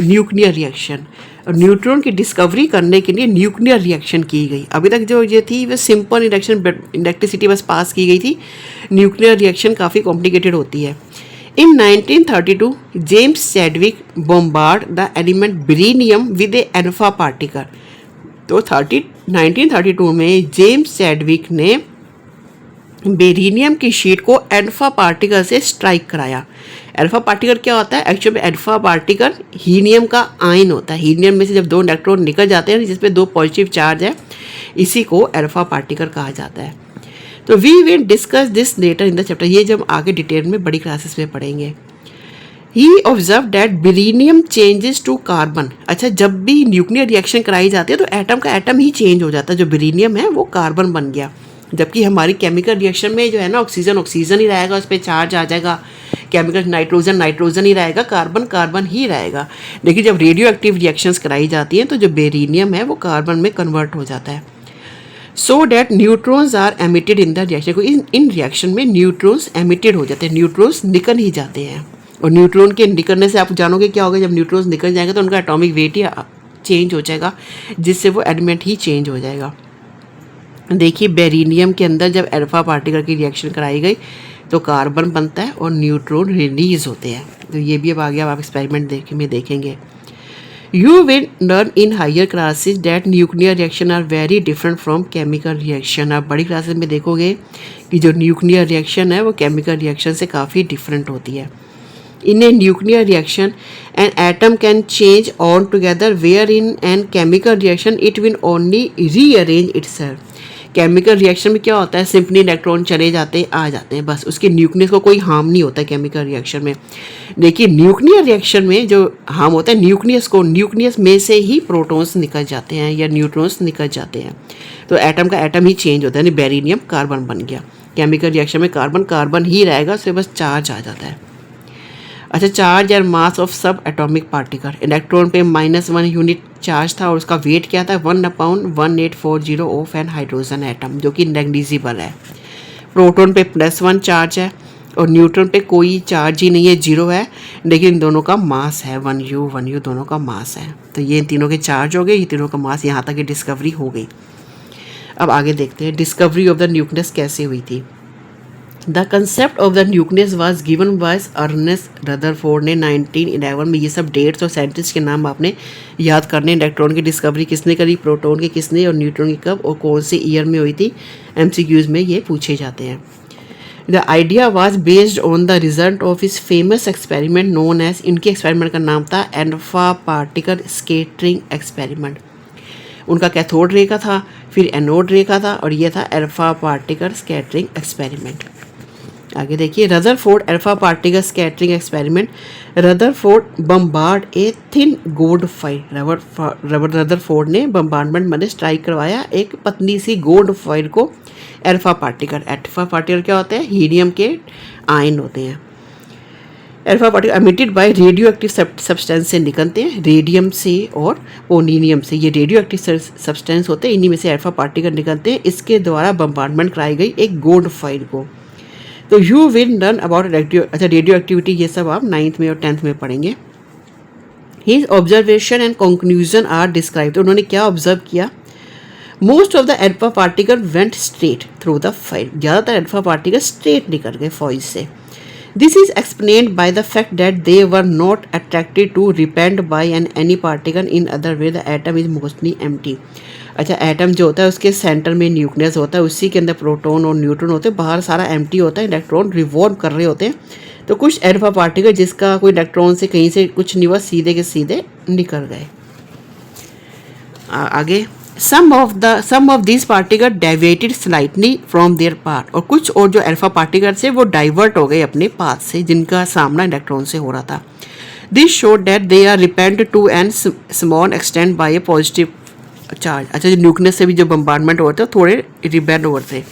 nuclear reaction. और न्यूट्रॉन की डिस्कवरी करने के लिए न्यूक्लियर रिएक्शन की गई। अभी तक जो ये थी वो सिंपल रिएक्शन, इलेक्ट्रिसिटी बस पास की गई थी। न्यूक्लियर रिएक्शन काफ़ी कॉम्प्लिकेटेड होती है। In 1932, James Chadwick bombarded the element beryllium with a alpha particle. तो 1932 में जेम्स चैडविक ने बेरिलियम की शीट को अल्फा पार्टिकल से स्ट्राइक कराया। अल्फा पार्टिकल क्या होता है? एक्चुअली में अल्फा पार्टिकल हीलियम का आयन होता है। हीलियम में से जब 2 इलेक्ट्रॉन निकल जाते हैं जिसमें 2 पॉजिटिव चार्ज है, इसी को अल्फा पार्टिकल कहा जाता है। तो we will discuss this later in the chapter, ये जब आगे डिटेल में बड़ी क्लासेस में पढ़ेंगे। He observe that beryllium changes to carbon. अच्छा, जब भी न्यूक्लियर रिएक्शन कराई जाती है तो एटम का एटम ही चेंज हो जाता है। जो बेरिलियम है वो कार्बन बन गया, जबकि हमारी केमिकल रिएक्शन में जो है ना, ऑक्सीजन ही रहेगा, उस पर चार्ज आ जाएगा। केमिकल नाइट्रोजन ही रहेगा, कार्बन ही रहेगा। लेकिन जब रेडियो एक्टिव रिएक्शंस कराई जाती हैं तो जो बेरिलियम है वो कार्बन में कन्वर्ट हो जाता है। So that neutrons are emitted in the reaction. इन रिएक्शन में न्यूट्रॉन्स एमिटेड हो जाते हैं, न्यूट्रॉन्स निकल ही जाते हैं। और न्यूट्रॉन के निकलने से आप जानोगे क्या होगा, जब न्यूट्रॉन्स निकल जाएंगे तो उनका एटॉमिक वेट ही चेंज हो जाएगा, जिससे वो एलिमेंट ही चेंज हो जाएगा। देखिए, बेरिलियम के अंदर जब अल्फा पार्टिकल की रिएक्शन कराई गई तो कार्बन बनता है और न्यूट्रॉन रिलीज होते हैं। तो ये भी अब आगे आप एक्सपेरिमेंट में देखेंगे। You will learn in higher classes that nuclear reaction are very different from chemical reaction. आप बड़ी क्लासेस में देखोगे कि जो न्यूक्लियर रिएक्शन है वो केमिकल रिएक्शन से काफ़ी डिफरेंट होती है। In a nuclear reaction, an atom can change altogether, where in an chemical reaction it will only rearrange itself. Chemical reaction में क्या होता है, सिंपली इलेक्ट्रॉन चले जाते आ जाते हैं, बस उसके न्यूक्लियस को कोई हार्म नहीं होता है केमिकल रिएक्शन में। लेकिन न्यूक्लियर रिएक्शन में जो हार्म होता है न्यूक्लियस में से ही प्रोटॉन्स निकल जाते हैं या न्यूट्रॉन्स निकल जाते हैं। तो एटम का एटम ही चेंज होता है, यानी बेरिलियम कार्बन बन गया। केमिकल रिएक्शन में कार्बन ही रहेगा, उससे बस चार्ज आ जाता है। अच्छा, चार्ज और मास ऑफ सब एटॉमिक पार्टिकल। इलेक्ट्रॉन पे -1 यूनिट चार्ज था और उसका वेट क्या था, 1/1840 ऑफ एन हाइड्रोजन एटम, जो कि नेग्लिजिबल है। प्रोटॉन पे +1 चार्ज है और न्यूट्रॉन पे कोई चार्ज ही नहीं है, 0 है, लेकिन इन दोनों का मास है 1U दोनों का मास है। तो ये इन तीनों के चार्ज हो गए, ये तीनों का मास, यहाँ तक की डिस्कवरी हो गई। अब आगे देखते हैं डिस्कवरी ऑफ द न्यूक्लियस कैसे हुई थी। The concept of the nucleus was given by Ernest Rutherford ने 1911 में। ये सब डेट्स और साइंटिस्ट के नाम आपने याद करने। इलेक्ट्रॉन की डिस्कवरी किसने करी, प्रोटॉन की किसने, और न्यूट्रॉन की कब और कौन से ईयर में हुई थी। MCQs में ये पूछे जाते हैं। The idea was based on the result of इस फेमस एक्सपेरिमेंट नोन एज, इनके एक्सपेरिमेंट का नाम था अल्फा पार्टिकल स्कैटरिंग एक्सपेरिमेंट। उनका कैथोड रे का था, फिर एनोड रे का था, और ये था अल्फा पार्टिकल स्कैटरिंग एक्सपेरिमेंट। आगे देखिए, Rutherford alpha particle scattering experiment. Rutherford bombard a thin gold file. Rutherford ने बम्बार्डमेंट में स्ट्राइक करवाया एक पतली सी गोल्ड फाइल को अल्फा पार्टिकल। अल्फा पार्टिकल क्या होते हैं, हीलियम के आयन होते हैं। Alpha particle emitted by radio active substance से निकलते हैं, रेडियम से और पोलोनियम से। ये रेडियो एक्टिव सब्सटेंस होते हैं, इन्हीं में से अल्फा पार्टिकल निकलते हैं। इसके द्वारा बम्बार्डमेंट कराई गई एक गोल्ड फाइल को। तो you will learn about radioactivity, ये सब आप 9th में और 10th में पढ़ेंगे। His observation and conclusion are describe. तो उन्होंने क्या ऑब्जर्व किया, most of the alpha particle went straight through the foil. ज़्यादातर अल्फा पार्टिकल स्ट्रेट निकल गए फॉइल से। This is explained by the fact that they were not attracted to repelled by an any particle in other way. The atom is mostly empty. अच्छा, atom जो होता है उसके centre में nucleus होता है, उसी के अंदर प्रोटॉन और न्यूट्रॉन होते हैं, बाहर सारा एम्प्टी होता है, इलेक्ट्रॉन रिवॉल्व कर रहे होते हैं। तो कुछ अल्फा पार्टिकल जिसका कोई इलेक्ट्रॉन से कहीं से कुछ नहीं हुआ, सीधे के सीधे निकल गए। आगे, some of this particle diverted slightly from their path. और कुछ और जो अल्फा पार्टिकल से वो डाइवर्ट हो गए अपने पाथ से, जिनका सामना इलेक्ट्रॉन से हो रहा था। This showed that they are repelled to an small extent by a positive charge. अच्छा, जो न्यूक्लियस से भी जो बम्बार्डमेंट होते हैं थोड़े रिपेंड होते हैं,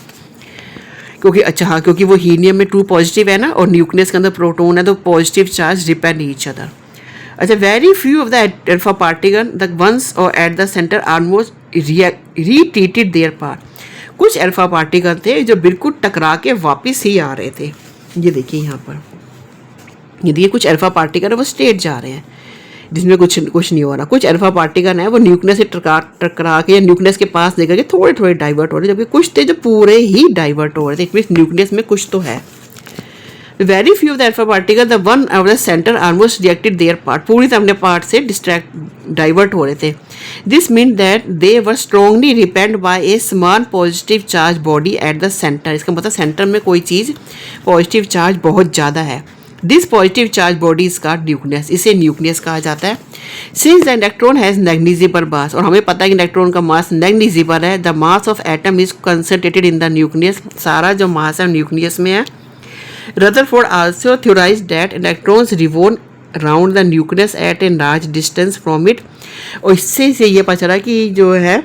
क्योंकि अच्छा हाँ, क्योंकि वो हीलियम में 2 पॉजिटिव है ना, और न्यूक्लियस के अंदर प्रोटॉन है, तो positive charge repel each other. अच्छा, very few of the alpha particle the ones or at the centre almost retreated their path. कुछ अल्फा पार्टिकल थे जो बिल्कुल टकरा के वापस ही आ रहे थे। ये देखिए यहाँ पर, ये देखिए कुछ अल्फा पार्टिकल है वो स्ट्रेट जा रहे हैं, जिसमें कुछ नहीं हो रहा। कुछ अल्फा पार्टिकल है वो न्यूक्लियस से टकरा के या न्यूक्लियस के पास निकल के थोड़े थोड़े डाइवर्ट हो रहे हैं, जबकि कुछ थे जो पूरे ही डाइवर्ट हो रहे थे। इट मीन्स न्यूक्लियस में कुछ तो है। Very few of the alpha particle the one of the centre almost reacted their part. पूरी तरह अपने पार्ट से डाइवर्ट हो रहे थे। This mean that they were strongly repelled by a small positive charge body at the centre. इसका मतलब centre में कोई चीज़ पॉजिटिव चार्ज बहुत ज़्यादा है। This positive charge body is called nucleus. इसे न्यूक्लियस कहा जाता है। Since the electron has negligible mass, और हमें पता है कि इलेक्ट्रॉन का मास नेग्लिजिबल है। The mass of atom is concentrated in the nucleus. सारा जो मास है न्यूक्लियस में है। Rutherford also theorized that electrons revolve around the nucleus at a large distance from it। और इससे ये पता चला कि जो है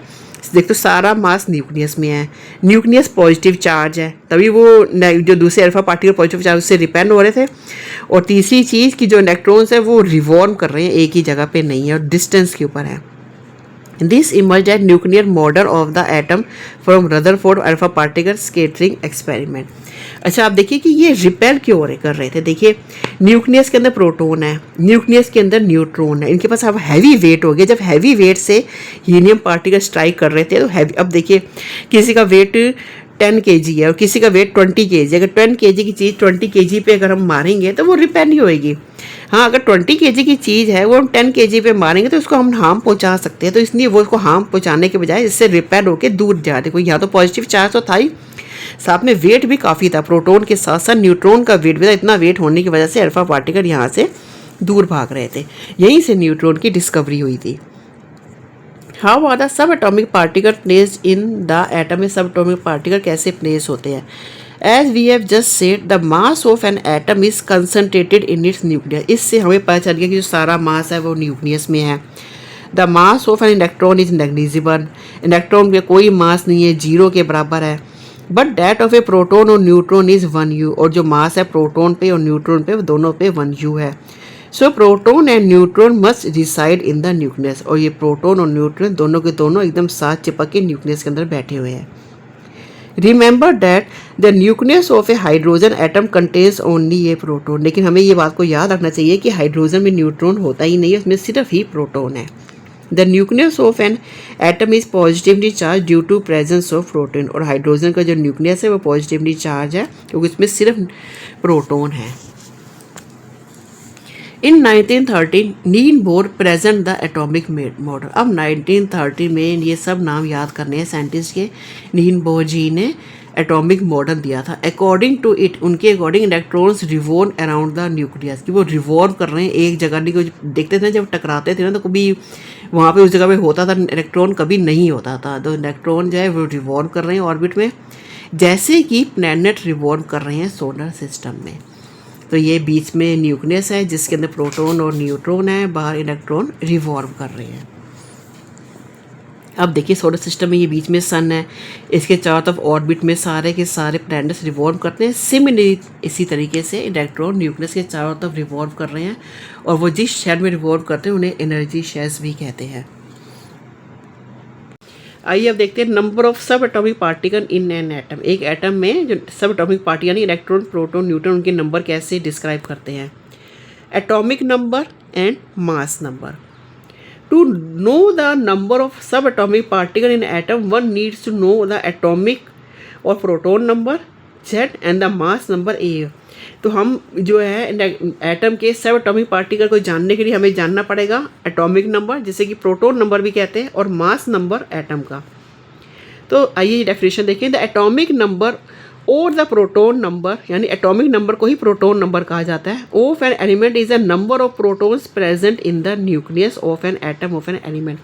देखो सारा मास न्यूक्लियस में है, न्यूक्लियस पॉजिटिव चार्ज है, तभी वो जो दूसरे अल्फा पार्टिकल पॉजिटिव चार्ज उससे रिपेंड हो रहे थे। और तीसरी चीज़ कि जो इलेक्ट्रॉन्स है वो रिवॉल्व कर रहे हैं, एक ही जगह पे नहीं है और डिस्टेंस के ऊपर है। This emerge at nuclear model of the atom from Rutherford alpha particle scattering experiment. अच्छा, आप देखिए कि ये रिपेल क्यों कर रहे थे। देखिए, न्यूक्लियस के अंदर प्रोटॉन है, न्यूक्लियस के अंदर न्यूट्रॉन है, इनके पास अब हैवी वेट हो गया। जब हैवी वेट से हीलियम पार्टिकल स्ट्राइक कर रहे थे तो हैवी, अब देखिए किसी का वेट 10 kg है और किसी का वेट 20 kg। अगर 10 kg की चीज़ 20 kg पे अगर हम मारेंगे तो वो रिपेल नहीं होएगी। हाँ, अगर 20 kg की चीज़ है वो हम 10 kg पे मारेंगे तो उसको हम हार्म पहुंचा सकते हैं। तो इसलिए वो उसको हार्म पहुंचाने के बजाय इससे रिपेल होकर दूर जा रहे। कोई यहाँ तो पॉजिटिव चार्ज तो था ही, साथ में वेट भी काफ़ी था। प्रोटॉन के साथ साथ न्यूट्रॉन का वेट भी था। इतना वेट होने की वजह से अल्फा पार्टिकल यहाँ से दूर भाग रहे थे। यहीं से न्यूट्रॉन की डिस्कवरी हुई थी। हाउ आर द सब atomic particle placed in the atom में सब एटॉमिक पार्टिकल कैसे प्लेस होते हैं। As we have just said the mass of an atom is concentrated in its nucleus. इससे हमें पता चल गया कि जो सारा मास है वो न्यूक्लियस में है। The mass of an electron is negligible. Electron में कोई मास नहीं है, 0 के बराबर है। But that of a proton और न्यूट्रॉन इज 1u। और जो मास है प्रोटॉन पे और न्यूट्रॉन पे दोनों पे 1u है। So proton and neutron must reside in the nucleus. और ये प्रोटॉन और न्यूट्रॉन दोनों के दोनों एकदम साथ चिपक के न्यूक्लियस के अंदर बैठे हुए हैं। Remember that the nucleus of a hydrogen atom contains only A proton. लेकिन हमें ये बात को याद रखना चाहिए कि हाइड्रोजन में न्यूट्रॉन होता ही नहीं है, उसमें सिर्फ ही प्रोटॉन है। The nucleus of an atom is positively charge due to presence of proton. और हाइड्रोजन का जो न्यूक्लियस है वो पॉजिटिवली चार्ज है क्योंकि इसमें सिर्फ प्रोटॉन है। इन 1913 Niels Bohr present the atomic model. अब 1930 में ये सब नाम याद करने हैं साइंटिस्ट के। नील बोर जी ने एटॉमिक मॉडल दिया था। अकॉर्डिंग टू इट, उनके according electrons revolve around the nucleus, कि वो रिवॉल्व कर रहे हैं एक जगह नहीं। को देखते थे जब टकराते थे ना, तो कभी वहाँ पे उस जगह पे होता था इलेक्ट्रॉन, कभी नहीं होता था। तो इलेक्ट्रॉन जो है वो रिवॉल्व कर रहे हैं ऑर्बिट में, जैसे कि प्लैनेट रिवॉल्व कर रहे हैं सोलर सिस्टम में। तो ये बीच में न्यूक्लियस है जिसके अंदर प्रोटॉन और न्यूट्रॉन है, बाहर इलेक्ट्रॉन रिवॉल्व कर रहे हैं। अब देखिए सोलर सिस्टम में ये बीच में सन है, इसके चारों तरफ ऑर्बिट में सारे के सारे प्लैनेट्स रिवॉल्व करते हैं। सिमिलरली इसी तरीके से इलेक्ट्रॉन न्यूक्लियस के चारों तरफ रिवॉल्व कर रहे हैं, और वो जिस शेल में रिवॉल्व करते हैं उन्हें एनर्जी शेल्स भी कहते हैं। आइए अब देखते हैं नंबर ऑफ सब atomic particle in an atom. एक एटम में जो सब एटॉमिक पार्टिकल यानी इलेक्ट्रॉन, प्रोटॉन, न्यूट्रॉन, उनके नंबर कैसे डिस्क्राइब करते हैं। Atomic number and mass number. To know the number of सब atomic particle in atom, one needs to know the atomic or proton number Z and the mass number A। तो हम जो है atom के सब atomic particle को जानने के लिए हमें जानना पड़ेगा एटॉमिक नंबर, जिसे कि प्रोटॉन नंबर भी कहते हैं, और मास नंबर एटम का। तो आइए डेफिनेशन देखिए। द एटॉमिक नंबर और द प्रोटॉन नंबर, यानी एटॉमिक नंबर को ही प्रोटॉन नंबर कहा जाता है, of an element is a number of protons present in the nucleus of an atom of an element.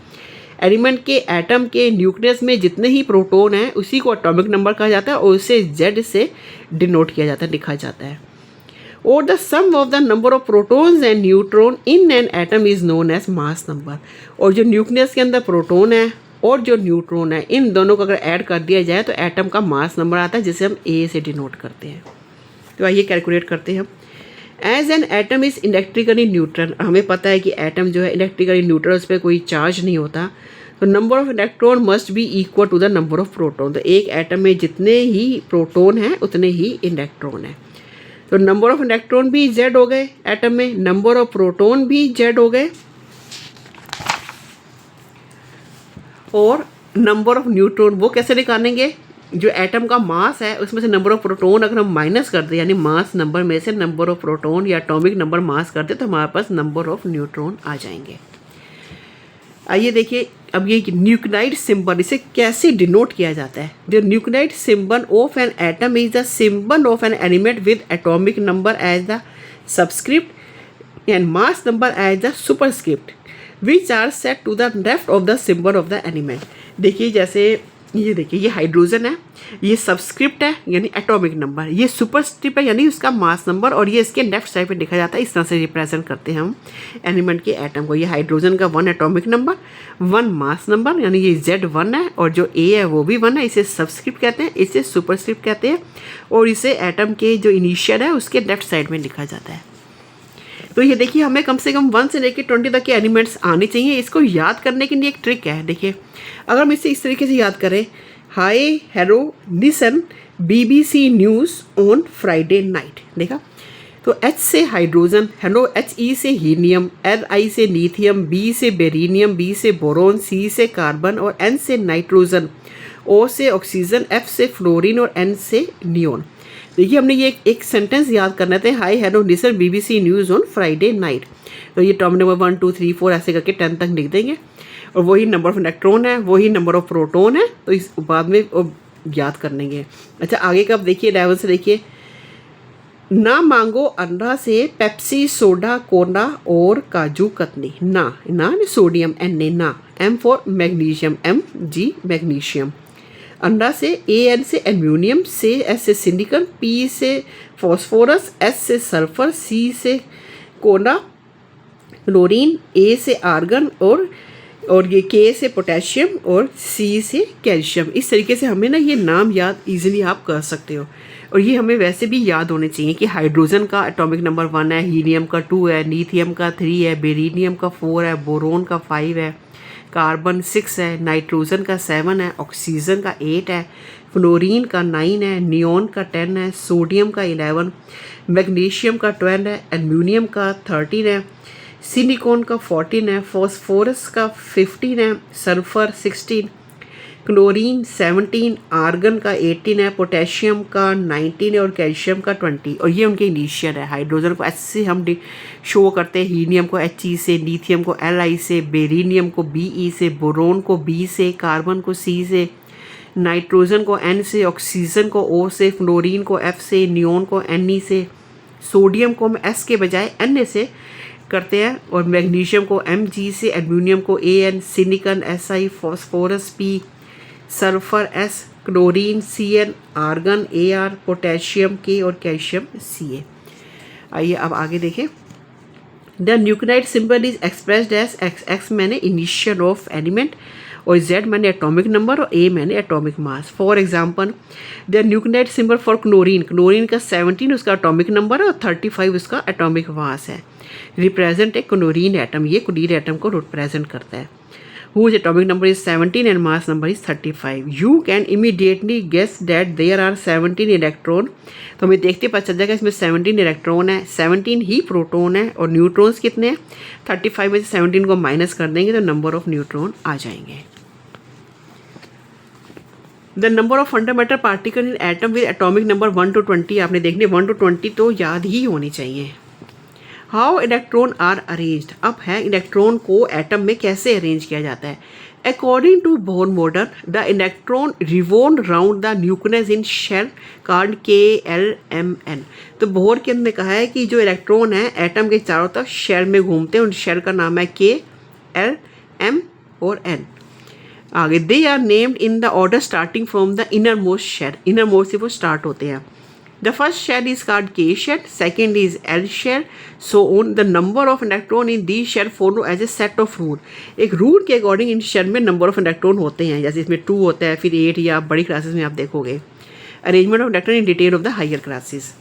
Element के एटम के nucleus में जितने ही प्रोटॉन हैं उसी को एटॉमिक नंबर कहा जाता है, और उसे Z से डिनोट किया जाता है, लिखा जाता है। और the sum of the number of protons and neutron in an atom is known as mass number. और जो न्यूक्लियस के अंदर प्रोटॉन है और जो न्यूट्रॉन है, इन दोनों को अगर ऐड कर दिया जाए तो एटम का मास नंबर आता है, जिसे हम A से डिनोट करते हैं। तो आइए कैलकुलेट करते हैं हम। As an atom is electrically neutral, हमें पता है कि एटम जो है इलेक्ट्रिकली न्यूट्रल, उस पर कोई चार्ज नहीं होता। तो number of electron must be equal to the number of proton. तो एक एटम में जितने ही प्रोटॉन हैं उतने ही इलेक्ट्रॉन हैं। तो नंबर ऑफ इलेक्ट्रॉन भी Z हो गए एटम में, नंबर ऑफ प्रोटॉन भी Z हो गए, और नंबर ऑफ न्यूट्रॉन वो कैसे निकालेंगे। जो एटम का मास है उसमें से नंबर ऑफ प्रोटॉन अगर हम माइनस कर दें, यानी मास नंबर में से नंबर ऑफ प्रोटॉन या एटॉमिक नंबर मास कर दें, तो हमारे पास नंबर ऑफ न्यूट्रॉन आ जाएंगे। आइए देखिए अब ये न्यूक्लियोटाइड सिंबल, इसे कैसे डिनोट किया जाता है। The nucleotide symbol of an atom is the symbol of an element with atomic number as the subscript and mass number as the superscript which are set to the left of the symbol of the element. देखिए जैसे ये देखिए, ये hydrogen है, ये subscript है यानी atomic number, ये सुपरस्क्रिप्ट है यानी उसका मास नंबर, और ये इसके लेफ्ट साइड पे लिखा जाता है। इस तरह से रिप्रेजेंट करते हैं हम एलिमेंट के एटम को। ये हाइड्रोजन का 1 एटॉमिक नंबर, 1 मास नंबर, यानी ये Z1 है, और जो A है वो भी 1 है। इसे सबस्क्रिप्ट कहते हैं, इसे सुपरस्क्रिप्ट कहते हैं, और इसे एटम के जो इनिशियल है उसके लेफ्ट साइड में लिखा जाता है। तो ये देखिए हमें कम से कम 1 से लेकर 20 तक के एलिमेंट्स आने चाहिए। इसको याद करने के लिए एक ट्रिक है। देखिए अगर हम इसे इस तरीके से याद करें, hi hello listen BBC news on Friday night, देखा। तो H से हाइड्रोजन, हेलो HE से हीलियम, Li से लिथियम, B से बेरिलियम, B से बोरोन, C से कार्बन, और N से नाइट्रोजन, O से ऑक्सीजन, F से फ्लोरीन, और N से नियोन। देखिए हमने ये एक सेंटेंस याद करना था, hi hello listen BBC news on Friday night. तो ये टर्म नंबर 1 2 3 4 ऐसे करके 10 तक लिख देंगे, और वही नंबर ऑफ इलेक्ट्रॉन है, वही नंबर ऑफ प्रोटॉन है, तो इस बाद में याद कर लेंगे। अच्छा आगे का अब देखिए 11 से देखिए, ना मांगो अंडा से पेप्सी सोडा कोला और काजू कतली। ना sodium Na, M for magnesium, Mg magnesium. अंडा से An से एल्यूमिनियम, S से सिलिकॉन, P से फॉस्फोरस, S से सल्फर, C से कोला क्लोरीन, A से आर्गन, और ये K से पोटेशियम, और C से कैल्शियम। इस तरीके से हमें ना ये नाम याद इजीली आप कर सकते हो। और ये हमें वैसे भी याद होने चाहिए कि हाइड्रोजन का एटॉमिक नंबर 1 है, हीलियम का 2 है, लिथियम का 3 है, बेरिलियम का 4 है, बोरोन का 5 है, कार्बन 6 है, नाइट्रोजन का 7 है, ऑक्सीजन का 8 है, फ्लोरीन का 9 है, नियोन का 10 है, सोडियम का 11, मैग्नीशियम का 12 है, एल्यूमिनियम का 13 है, सिलिकॉन का 14 है, फॉस्फोरस का 15 है, सल्फर 16, क्लोरीन 17, आर्गन का 18 है, पोटेशियम का 19 है और कैल्शियम का 20। और ये उनके इनिशियल है। हाइड्रोजन को एच से हम शो करते हैं, हीलियम को HE से, लिथियम को Li से, बेरिलियम को Be से, बोरोन को B से, कार्बन को C से, नाइट्रोजन को N से, ऑक्सीजन को O से, फ्लोरीन को F से, नियोन को Ne से, सोडियम को हम S के बजाय Na से करते हैं, और मैग्नीशियम को Mg से, एल्यूमिनियम को An, silicon Si, phosphorus P, sulphur S, chlorine Cl, argon Ar, potassium K और कैल्शियम Ca। आइए अब आगे देखें। The nucleotide symbol is expressed as x मैंने इनिशियल ऑफ एलिमेंट और Z मैंने एटॉमिक नंबर और A मैंने atomic mass. For example the nucleotide symbol for chlorine, chlorine का 17 उसका एटॉमिक नंबर है और 35 उसका एटॉमिक मास है। रिप्रेजेंट ए क्लोरीन एटम, ये क्लोरीन एटम को रिप्रेजेंट करता है। whose atomic number is 17 and mass number is 35. You can immediately guess that there are 17 electron. तो हमें देखते पता चल जाएगा इसमें 17 इलेक्ट्रॉन है, 17 ही प्रोटॉन है और न्यूट्रॉन्स कितने हैं। 35 में से 17 को माइनस कर देंगे तो नंबर ऑफ न्यूट्रॉन आ जाएंगे। The number of fundamental particle in atom with atomic number 1 to 20। आपने देखने 1 to 20 तो याद ही होनी चाहिए। हाउ इलेक्ट्रॉन आर अरेंज्ड, अब है इलेक्ट्रॉन को एटम में कैसे अरेंज किया जाता है। According to Bohr model the electron revolve round the nucleus in shell called KLMN। तो बोर के अंदर कहा है कि जो इलेक्ट्रॉन है एटम के चारों तरफ शेल में घूमते हैं, उन शेल का नाम है K, L, M और N। आगे they are named in the order starting from the inner most shell, inner most से वो स्टार्ट होते हैं। The first shell is called K shell, second is L shell, so on. The number of electron in these shell follow as a set of rule। एक rule के according इन shell में number of electron होते हैं, जैसे इसमें 2 होता है, फिर 8 या बड़ी क्लासेस में आप देखोगे। Arrangement of electron in detail of the higher classes.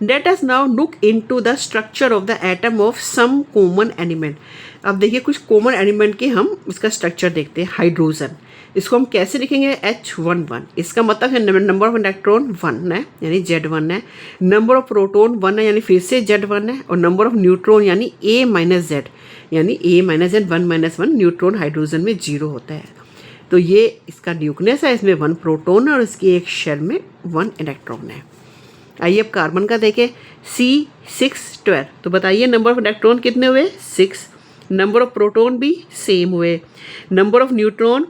Let us now look into the structure of the atom of some common element। अब देखिए कुछ कॉमन एलिमेंट के हम इसका स्ट्रक्चर देखते हैं। हाइड्रोजन, इसको हम कैसे लिखेंगे H11। इसका मतलब है नंबर ऑफ इलेक्ट्रॉन 1 है यानी Z1 है, नंबर ऑफ प्रोटॉन 1 है यानी फिर से Z1 है, और नंबर ऑफ न्यूट्रॉन यानी A-Z यानी A-Z 1-1 न्यूट्रॉन हाइड्रोजन में 0 होता है। तो ये इसका न्यूक्लियस है, इसमें 1 प्रोटॉन है और इसकी एक शेल में 1 इलेक्ट्रॉन है। आइए अब कार्बन का देखें C612। तो बताइए नंबर ऑफ इलेक्ट्रॉन कितने हुए 6, नंबर ऑफ प्रोटॉन भी सेम हुए, नंबर ऑफ न्यूट्रॉन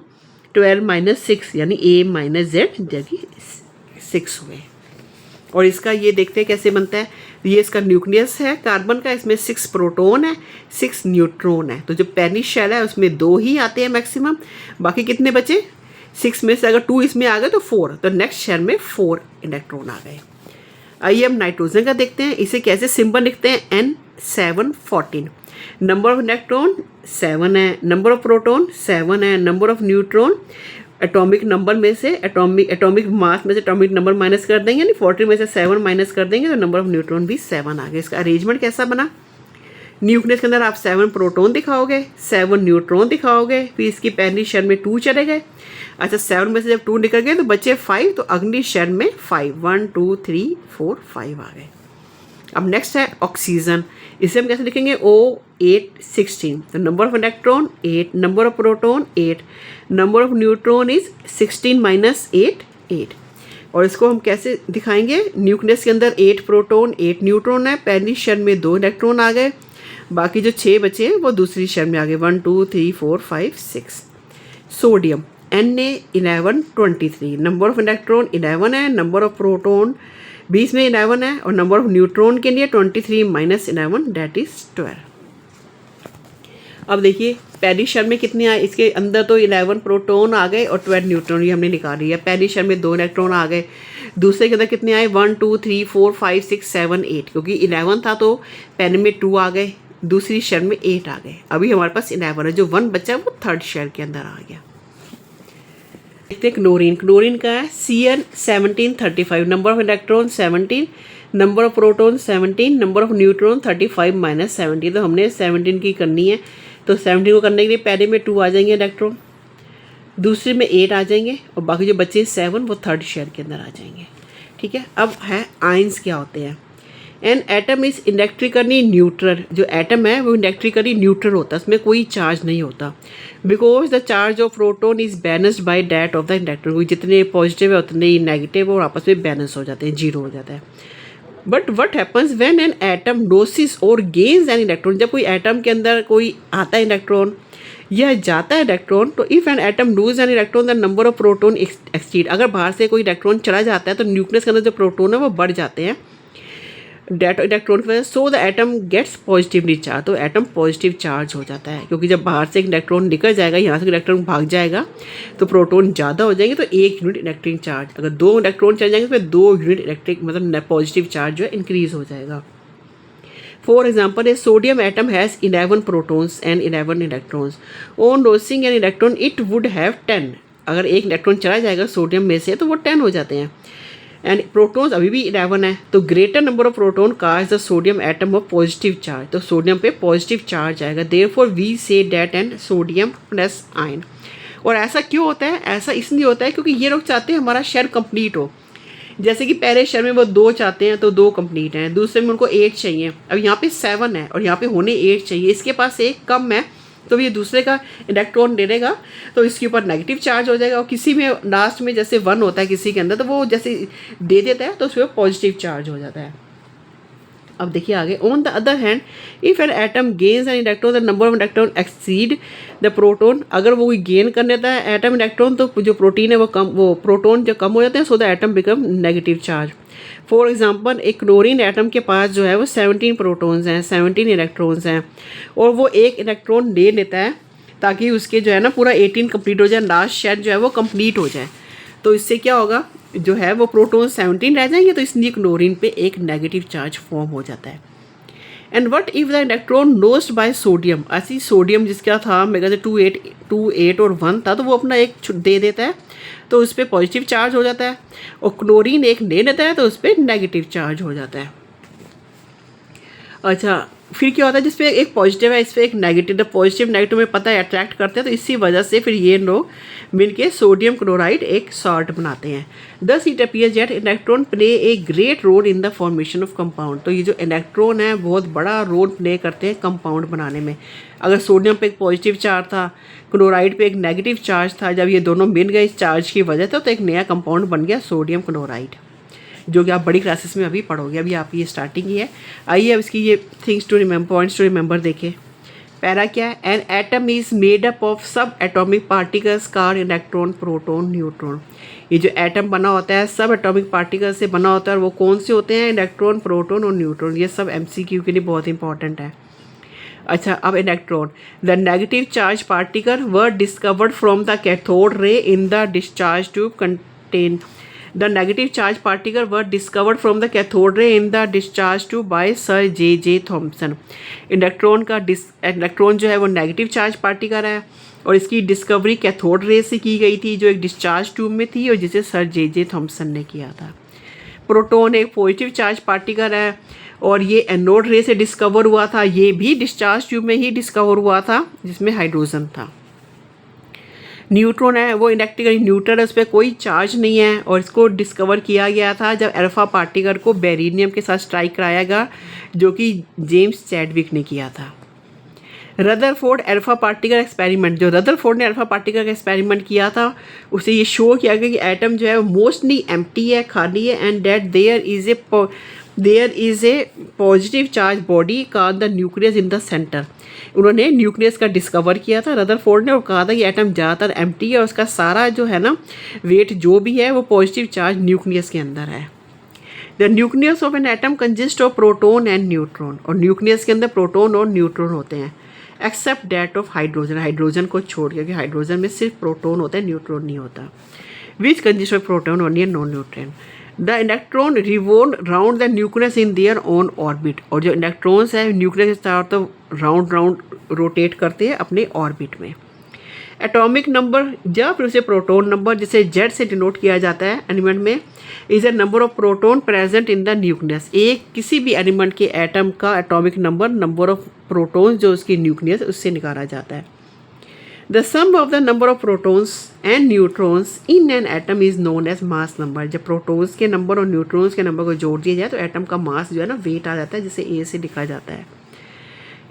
12-6 यानी A-Z जबकि 6 हुए। और इसका ये देखते हैं कैसे बनता है। ये इसका न्यूक्लियस है कार्बन का, इसमें 6 प्रोटॉन है 6 न्यूट्रॉन है। तो जो पहली शेल है उसमें 2 ही आते हैं मैक्सिमम, बाकी कितने बचे 6 में से अगर 2 इसमें आ गए तो 4, तो नेक्स्ट शेल में 4 इलेक्ट्रॉन आ गए। आइए अब नाइट्रोजन का देखते हैं, इसे कैसे सिंबल लिखते हैं N714। नंबर ऑफ इलेक्ट्रॉन 7 है, नंबर ऑफ प्रोटॉन 7 है, number of neutron atomic number में से एटॉमिक मास में से एटॉमिक नंबर माइनस कर देंगे, यानी 14 में से 7 माइनस कर देंगे तो नंबर ऑफ न्यूट्रॉन भी 7 आ गए। इसका अरेंजमेंट कैसा बना, न्यूक्लियस के अंदर आप 7 प्रोटॉन दिखाओगे, 7 न्यूट्रॉन दिखाओगे, फिर इसकी पहली शेल में 2 चले गए। अच्छा 7 में से जब 2 निकल गए तो बचे 5, तो अगली शेल में 5 1 2 3 4 5 आ गए। अब नेक्स्ट है ऑक्सीजन, इसे हम कैसे लिखेंगे O816। तो number of electron 8, number of proton 8, number of neutron is 16 - 8 8। और इसको हम कैसे दिखाएंगे, न्यूक्लियस के अंदर 8 प्रोटॉन 8 न्यूट्रॉन है, पहली शेल में 2 इलेक्ट्रॉन आ गए, बाकी जो 6 बचे वो दूसरी शेल में आ गए 1 2 3 4 5 6। Sodium Na1123, number of electron 11 है, नंबर ऑफ प्रोटॉन 20 में 11 है, और नंबर ऑफ न्यूट्रॉन के लिए 23 - 11 दैट इज 12। अब देखिए पहली शेल में कितने आए, इसके अंदर तो 11 प्रोटॉन आ गए और 12 न्यूट्रॉन, ये हमने निकाल लिया। पहली शेल में 2 इलेक्ट्रॉन आ गए, दूसरे के अंदर कितने आए 1 2 3 4 5 6 7 8, क्योंकि 11 था तो पहले में 2 आ गए, दूसरी शेल में 8 आ गए। अभी हमारे पास 11 है, जो 1 बचा वो थर्ड शेल के अंदर आ गया। देखते हैं क्लोरीन, क्लोरीन का है Cn1735, number of electron 17, number of proton 17, number of neutron 35 - 17। तो हमने 17 की करनी है, तो 17 को करने के लिए पहले में 2 आ जाएंगे इलेक्ट्रॉन, दूसरे में 8 आ जाएंगे, और बाकी जो बचे 7 वो थर्ड शेल के अंदर आ जाएंगे। ठीक है, अब है आयंस क्या होते हैं। An atom is electrically neutral, जो एटम है वो इलेक्ट्रिकली न्यूट्रल होता है, उसमें कोई चार्ज नहीं होता, because the charge of proton is balanced by that of the electron, जितने पॉजिटिव है उतने ही नेगेटिव और आपस में बैलेंस हो जाते हैं, जीरो हो जाता है। But what happens when an atom losses और गेन्स एन इलेक्ट्रॉन, जब कोई एटम के अंदर कोई आता है इलेक्ट्रॉन या जाता है इलेक्ट्रॉन, तो if an atom lose an electron the number of proton exceed, अगर बाहर से कोई इलेक्ट्रॉन चला जाता है तो न्यूक्लियस के अंदर जो प्रोटोन है वो बढ़ जाते हैं डेट इलेक्ट्रॉन की वजह से, so the atom gets positively charge, तो एटम पॉजिटिव चार्ज हो जाता है, क्योंकि जब बाहर से एक इलेक्ट्रॉन निकल जाएगा, यहाँ से इलेक्ट्रॉन भाग जाएगा तो प्रोटॉन ज़्यादा हो जाएंगे, तो 1 यूनिट इलेक्ट्रिक चार्ज, अगर 2 इलेक्ट्रॉन चल जाएंगे तो फिर 2 यूनिट इलेक्ट्रिक मतलब पॉजिटिव चार्ज जो है इंक्रीज हो जाएगा। For example, A sodium atom has 11 protons and 11 electrons, on losing an electron it would have 10, अगर एक इलेक्ट्रॉन चला जाएगा सोडियम में से तो वो 10 हो जाते हैं, एंड प्रोटॉन्स अभी भी 11 है, तो greater number of proton cause the sodium atom of positive charge, तो सोडियम पे पॉजिटिव चार्ज आएगा, therefore we say that and sodium plus ion. और ऐसा क्यों होता है? ऐसा इसलिए होता है क्योंकि ये लोग चाहते हैं हमारा शेल कंप्लीट हो, जैसे कि पहले शेल में वो 2 चाहते हैं तो 2 कंप्लीट हैं, दूसरे में उनको 8 चाहिए, अब यहाँ पे 7 है और यहाँ पे होने 8 चाहिए, इसके पास एक कम है तो ये दूसरे का इलेक्ट्रॉन ले लेगा तो इसके ऊपर नेगेटिव चार्ज हो जाएगा, और किसी में लास्ट में जैसे 1 होता है किसी के अंदर तो वो जैसे दे देता है तो उसके ऊपर पॉजिटिव चार्ज हो जाता है। अब देखिए आगे, on the other hand if an atom gains N electron the number of electron exceed the proton, अगर वो गेन कर लेता है एटम इलेक्ट्रॉन तो जो प्रोटीन है वो प्रोटोन जो कम हो जाते हैं, सो the atom become negative charge. For example, एक क्लोरीन एटम के पास जो है वो 17 प्रोटॉन्स हैं, 17 इलेक्ट्रॉन्स हैं, और वो एक इलेक्ट्रॉन ले लेता है ताकि उसके जो है ना पूरा 18 कंप्लीट हो जाए, लास्ट शेल जो है वो कंप्लीट हो जाए, तो इससे क्या होगा, जो है वो प्रोटॉन 17 रह जाएंगे, तो इसलिए क्लोरीन पे एक नेगेटिव चार्ज फॉर्म हो जाता है। And what if the electron lost by sodium, ऐसी सोडियम जिसका था मेरे से 2 8 और 1 था, तो वो अपना एक दे देता है तो उस पर पॉजिटिव चार्ज हो जाता है, और क्लोरीन एक ले लेता है तो उस पर नेगेटिव चार्ज हो जाता है। अच्छा, फिर क्या होता है, जिसपे एक पॉजिटिव है इस पर एक नेगेटिव, द पॉजिटिव नेगेटिव में पता है अट्रैक्ट करते हैं, तो इसी वजह से फिर ये लोग मिलके सोडियम क्लोराइड एक सॉल्ट बनाते हैं। Thus it appears that electron play a great role in the formation of compound, तो ये जो इलेक्ट्रॉन है बहुत बड़ा रोल प्ले करते हैं कंपाउंड बनाने में। अगर सोडियम पे एक पॉजिटिव चार्ज था, क्लोराइड पे एक नेगेटिव चार्ज था, जब ये दोनों मिल गए इस चार्ज की वजह से तो एक नया कंपाउंड बन गया सोडियम क्लोराइड, जो कि आप बड़ी क्लासेस में अभी पढ़ोगे, अभी आपकी ये स्टार्टिंग ही है। आइए अब इसकी ये things to remember, points to remember देखें। पहला क्या है, an atom is made up of सब atomic particles called electron proton neutron, ये जो एटम बना होता है सब एटॉमिक पार्टिकल से बना होता है, और वो कौन से होते हैं, इलेक्ट्रॉन प्रोटॉन और न्यूट्रॉन, ये सब MCQ के लिए बहुत इंपॉर्टेंट है। अच्छा, अब electron, the negative charge particle were discovered from the cathode ray in the discharge tube contain, the negative charge particle were discovered from the cathode ray in the discharge tube by sir J.J. Thomson. Electron जो है वो negative charge particle है और इसकी discovery cathode ray से की गई थी जो एक डिस्चार्ज ट्यूब में थी और जिसे सर J.J. थॉमसन ने किया था। प्रोटॉन एक पॉजिटिव चार्ज पार्टिकल है और ये एनोड रे से डिस्कवर हुआ था, ये भी डिस्चार्ज ट्यूब में ही डिस्कवर हुआ था जिसमें हाइड्रोजन था। न्यूट्रॉन है वो इलेक्ट्रिकली न्यूट्रल है, उस पर कोई चार्ज नहीं है और इसको डिस्कवर किया गया था जब अल्फा पार्टिकल को बेरिलियम के साथ स्ट्राइक कराया गया, जो कि जेम्स चैडविक ने किया था। रदरफोर्ड अल्फा पार्टिकल एक्सपेरिमेंट, जो रदरफोर्ड ने अल्फा पार्टिकल का एक्सपेरिमेंट किया था उसे ये शो किया गया कि एटम जो है वो मोस्टली एम्प्टी है, खाली है, and that there is a positive charge body called the nucleus in the centre. उन्होंने न्यूक्लियस का डिस्कवर किया था रदरफोर्ड ने और कहा था कि एटम ज़्यादातर एम्प्टी है और उसका सारा जो है ना वेट जो भी है वो पॉजिटिव चार्ज न्यूक्लियस के अंदर है। The nucleus of an atom consist of proton and neutron, और न्यूक्लियस के अंदर प्रोटॉन और न्यूट्रॉन होते हैं, except that of hydrogen, hydrogen को छोड़, क्योंकि हाइड्रोजन में सिर्फ प्रोटॉन होता है, न्यूट्रॉन नहीं होता। Which consist of proton only and non neutron. The electron revolve round the nucleus in their own orbit, और जो इलेक्ट्रॉन्स है न्यूक्लियस के चारों तरफ राउंड रोटेट करते हैं अपने ऑर्बिट में। एटॉमिक नंबर या फिर उसे प्रोटॉन नंबर जिसे Z से डिनोट किया जाता है एलिमेंट में, is a number of proton present in the nucleus. एक किसी भी एलिमेंट के एटम का एटॉमिक नंबर ऑफ प्रोटॉन्स जो उसकी न्यूक्लियस उससे निकाला जाता है। The sum of the number of protons and neutrons in an atom is known as mass number. जब प्रोटॉन्स के नंबर और न्यूट्रॉन्स के नंबर को जोड़ दिया जाए तो एटम का मास जो है ना वेट आ जाता है, जिसे ए से लिखा जाता है।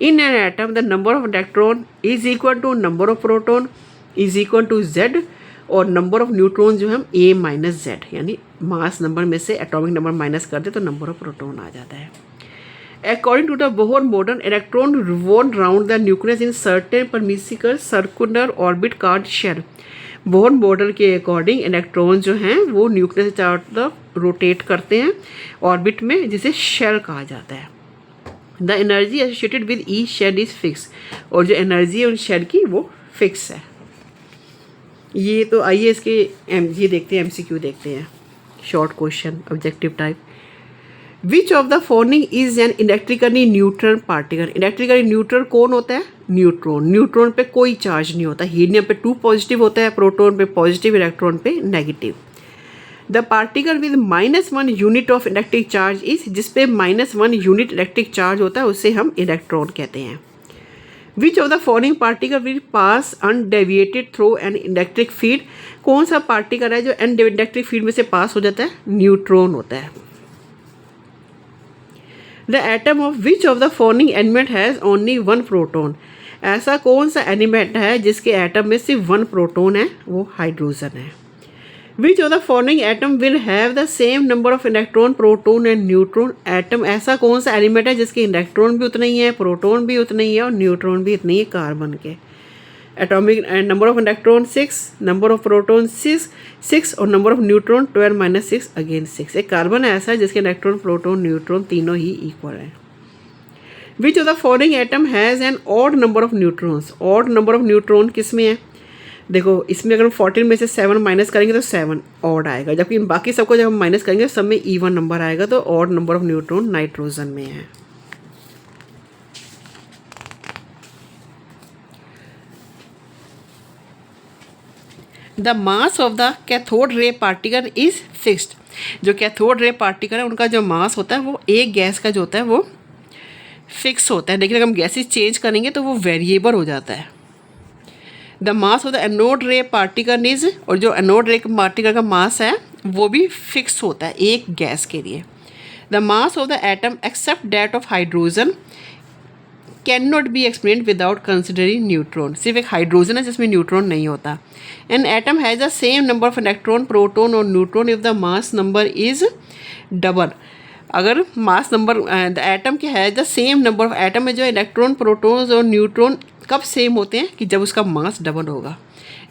In an atom the number of electron is equal to number of proton is equal to Z, और नंबर ऑफ न्यूट्रॉन जो है हम ए माइनस जेड, यानी मास नंबर में से एटॉमिक नंबर माइनस कर दे तो नंबर ऑफ प्रोटॉन आ जाता है। According to the Bohr model, electron revolve round the nucleus in certain perpendicular circular orbit called shell. Bohr model के अकॉर्डिंग इलेक्ट्रॉन जो हैं वो न्यूक्लियस के चारों तरफ रोटेट करते हैं ऑर्बिट में, जिसे शेल कहा जाता है। The energy associated with each shell is fix, और जो एनर्जी है उन शेल की वो फिक्स है। ये तो आइए इसके ये देखते हैं, MCQ देखते हैं, short question objective type. Which of the following is an electrically neutral particle. Electrically neutral कौन होता है? न्यूट्रॉन। न्यूट्रॉन पे कोई चार्ज नहीं होता। हीलियम पे 2 पॉजिटिव होता है, प्रोटॉन पे पॉजिटिव, इलेक्ट्रॉन पे negative. The particle with -1 unit of electric charge is, जिसपे -1 यूनिट इलेक्ट्रिक चार्ज होता है उसे हम इलेक्ट्रॉन कहते हैं। Which of the following particle will pass undeviated through an electric field. कौन सा पार्टिकल है जो अनडेविएटेड इलेक्ट्रिक फील्ड में से पास हो जाता है? न्यूट्रॉन होता है। The atom of which of the following element has only 1 proton. ऐसा कौन सा एलिमेंट है जिसके एटम में सिर्फ 1 प्रोटॉन है? वो हाइड्रोजन है। Which of the following atom will have the same number of electron, proton and neutron. Atom ऐसा कौन सा एलिमेंट है जिसके इलेक्ट्रॉन भी उतना ही है, प्रोटॉन भी उतना ही है और न्यूट्रॉन भी इतनी ही कार्बन के। Atomic number of electron 6, number of proton 6 और नंबर ऑफ न्यूट्रॉन 12 - 6 अगेन 6। एक कार्बन ऐसा है जिसके इलेक्ट्रॉन, प्रोटॉन, न्यूट्रॉन तीनों ही इक्वल है। Which of the following atom has an odd number of neutrons. Odd number of neutron किस में है? देखो इसमें अगर हम 14 में से 7 माइनस करेंगे तो 7 ऑड आएगा, जबकि इन बाकी सबको जब हम माइनस करेंगे सब में इवन नंबर आएगा, तो odd number of neutron nitrogen में है। The mass of the cathode रे पार्टिकल इज फिक्स्ड। जो कैथोड रे पार्टिकल है उनका जो मास होता है वो एक गैस का जो होता है वो फिक्स होता है, लेकिन अगर हम गैसेस चेंज करेंगे तो वो वेरिएबल हो जाता है। The mass of the anode रे पार्टिकल इज, और जो एनोड रे पार्टिकल का मास है वो भी फिक्स होता है एक गैस के लिए। The mass of the atom except that of hydrogen can not be explain without considering neutron. सिर्फ एक हाइड्रोजन है जिसमें न्यूट्रॉन नहीं होता। An atom has the same number of electron, proton और neutron if the mass number is double. अगर mass number the atom के है the same number of atom में जो इलेक्ट्रॉन, प्रोटॉन्स और न्यूट्रॉन कब सेम होते हैं? कि जब उसका मास डबल होगा।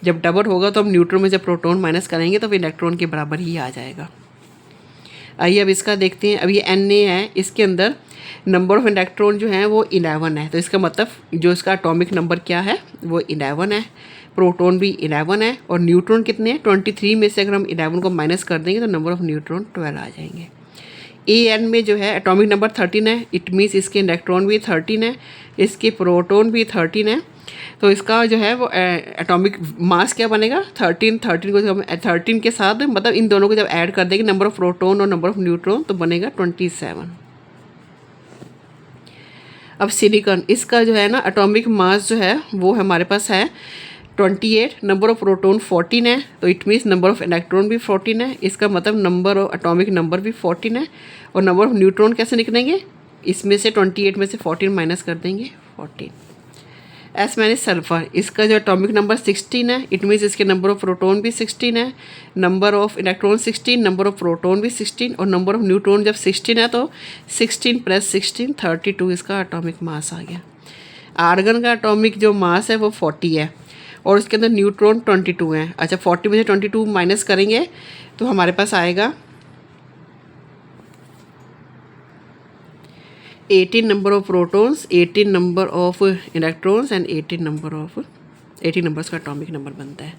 जब डबल होगा तो हम न्यूट्रॉन में जब प्रोटॉन माइनस करेंगे तो फिर इलेक्ट्रॉन के बराबर ही आ जाएगा। आइए अब इसका देखते हैं। अब ये Na है, इसके अंदर नंबर ऑफ इलेक्ट्रॉन जो है वो 11 है, तो इसका मतलब जो इसका एटॉमिक नंबर क्या है वो 11 है। प्रोटॉन भी 11 है और न्यूट्रॉन कितने हैं? 23 में से अगर हम 11 को माइनस कर देंगे तो नंबर ऑफ न्यूट्रॉन 12 आ जाएंगे। An में जो है एटॉमिक नंबर 13 है, इट मीन्स इसके इलेक्ट्रॉन भी 13 है, इसके प्रोटॉन भी 13 है, तो इसका जो है वो एटॉमिक मास क्या बनेगा? 13 को जब हम 13 के साथ मतलब इन दोनों को जब ऐड कर देंगे नंबर ऑफ प्रोटॉन और नंबर ऑफ न्यूट्रॉन तो बनेगा 27। अब सिलिकॉन, इसका जो है ना एटॉमिक मास जो है वो हमारे पास है 28, नंबर ऑफ प्रोटॉन 14 है, तो it means number of electron भी 14 है। इसका मतलब नंबर ऑफ एटॉमिक नंबर भी 14 है। और नंबर ऑफ न्यूट्रॉन कैसे निकलेंगे? इसमें से 28 में से 14 माइनस कर देंगे 14। एस मैंने सल्फर, इसका जो एटॉमिक नंबर 16 है, इट मीन्स इसके नंबर ऑफ प्रोटॉन भी 16 है, number of electron 16, number of proton भी 16 और नंबर ऑफ न्यूट्रॉन जब 16 है तो 16 + 16 32 इसका एटॉमिक मास आ गया। आर्गन का एटॉमिक जो मास है वो 40 है और उसके अंदर न्यूट्रॉन 22 है। अच्छा 40 में से 22 माइनस करेंगे तो हमारे पास आएगा 18 number of protons, 18 number of electrons and 18 numbers का एटॉमिक नंबर बनता है।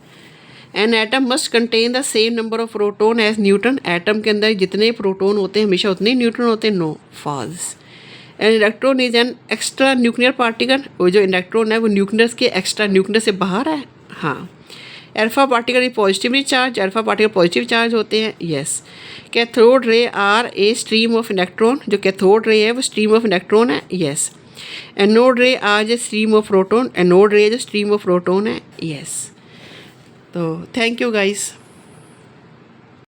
An atom must contain the same number of proton as neutron. Atom के अंदर जितने प्रोटॉन होते हैं हमेशा उतने ही न्यूट्रॉन होते हैं? No, false. An electron is an extra nuclear particle. वो जो इलेक्ट्रॉन है वो न्यूक्लियस के एक्स्ट्रा न्यूक्लियस से बाहर है। हाँ। Alpha particle positively charge, alpha particle positive charge होते हैं। Yes. Cathode ray are a stream of electron. जो कैथोड रे है वो स्ट्रीम ऑफ इलेक्ट्रॉन है। Yes. Anode ray as a stream of proton, anode ray जो stream of proton है, yes. तो thank you guys.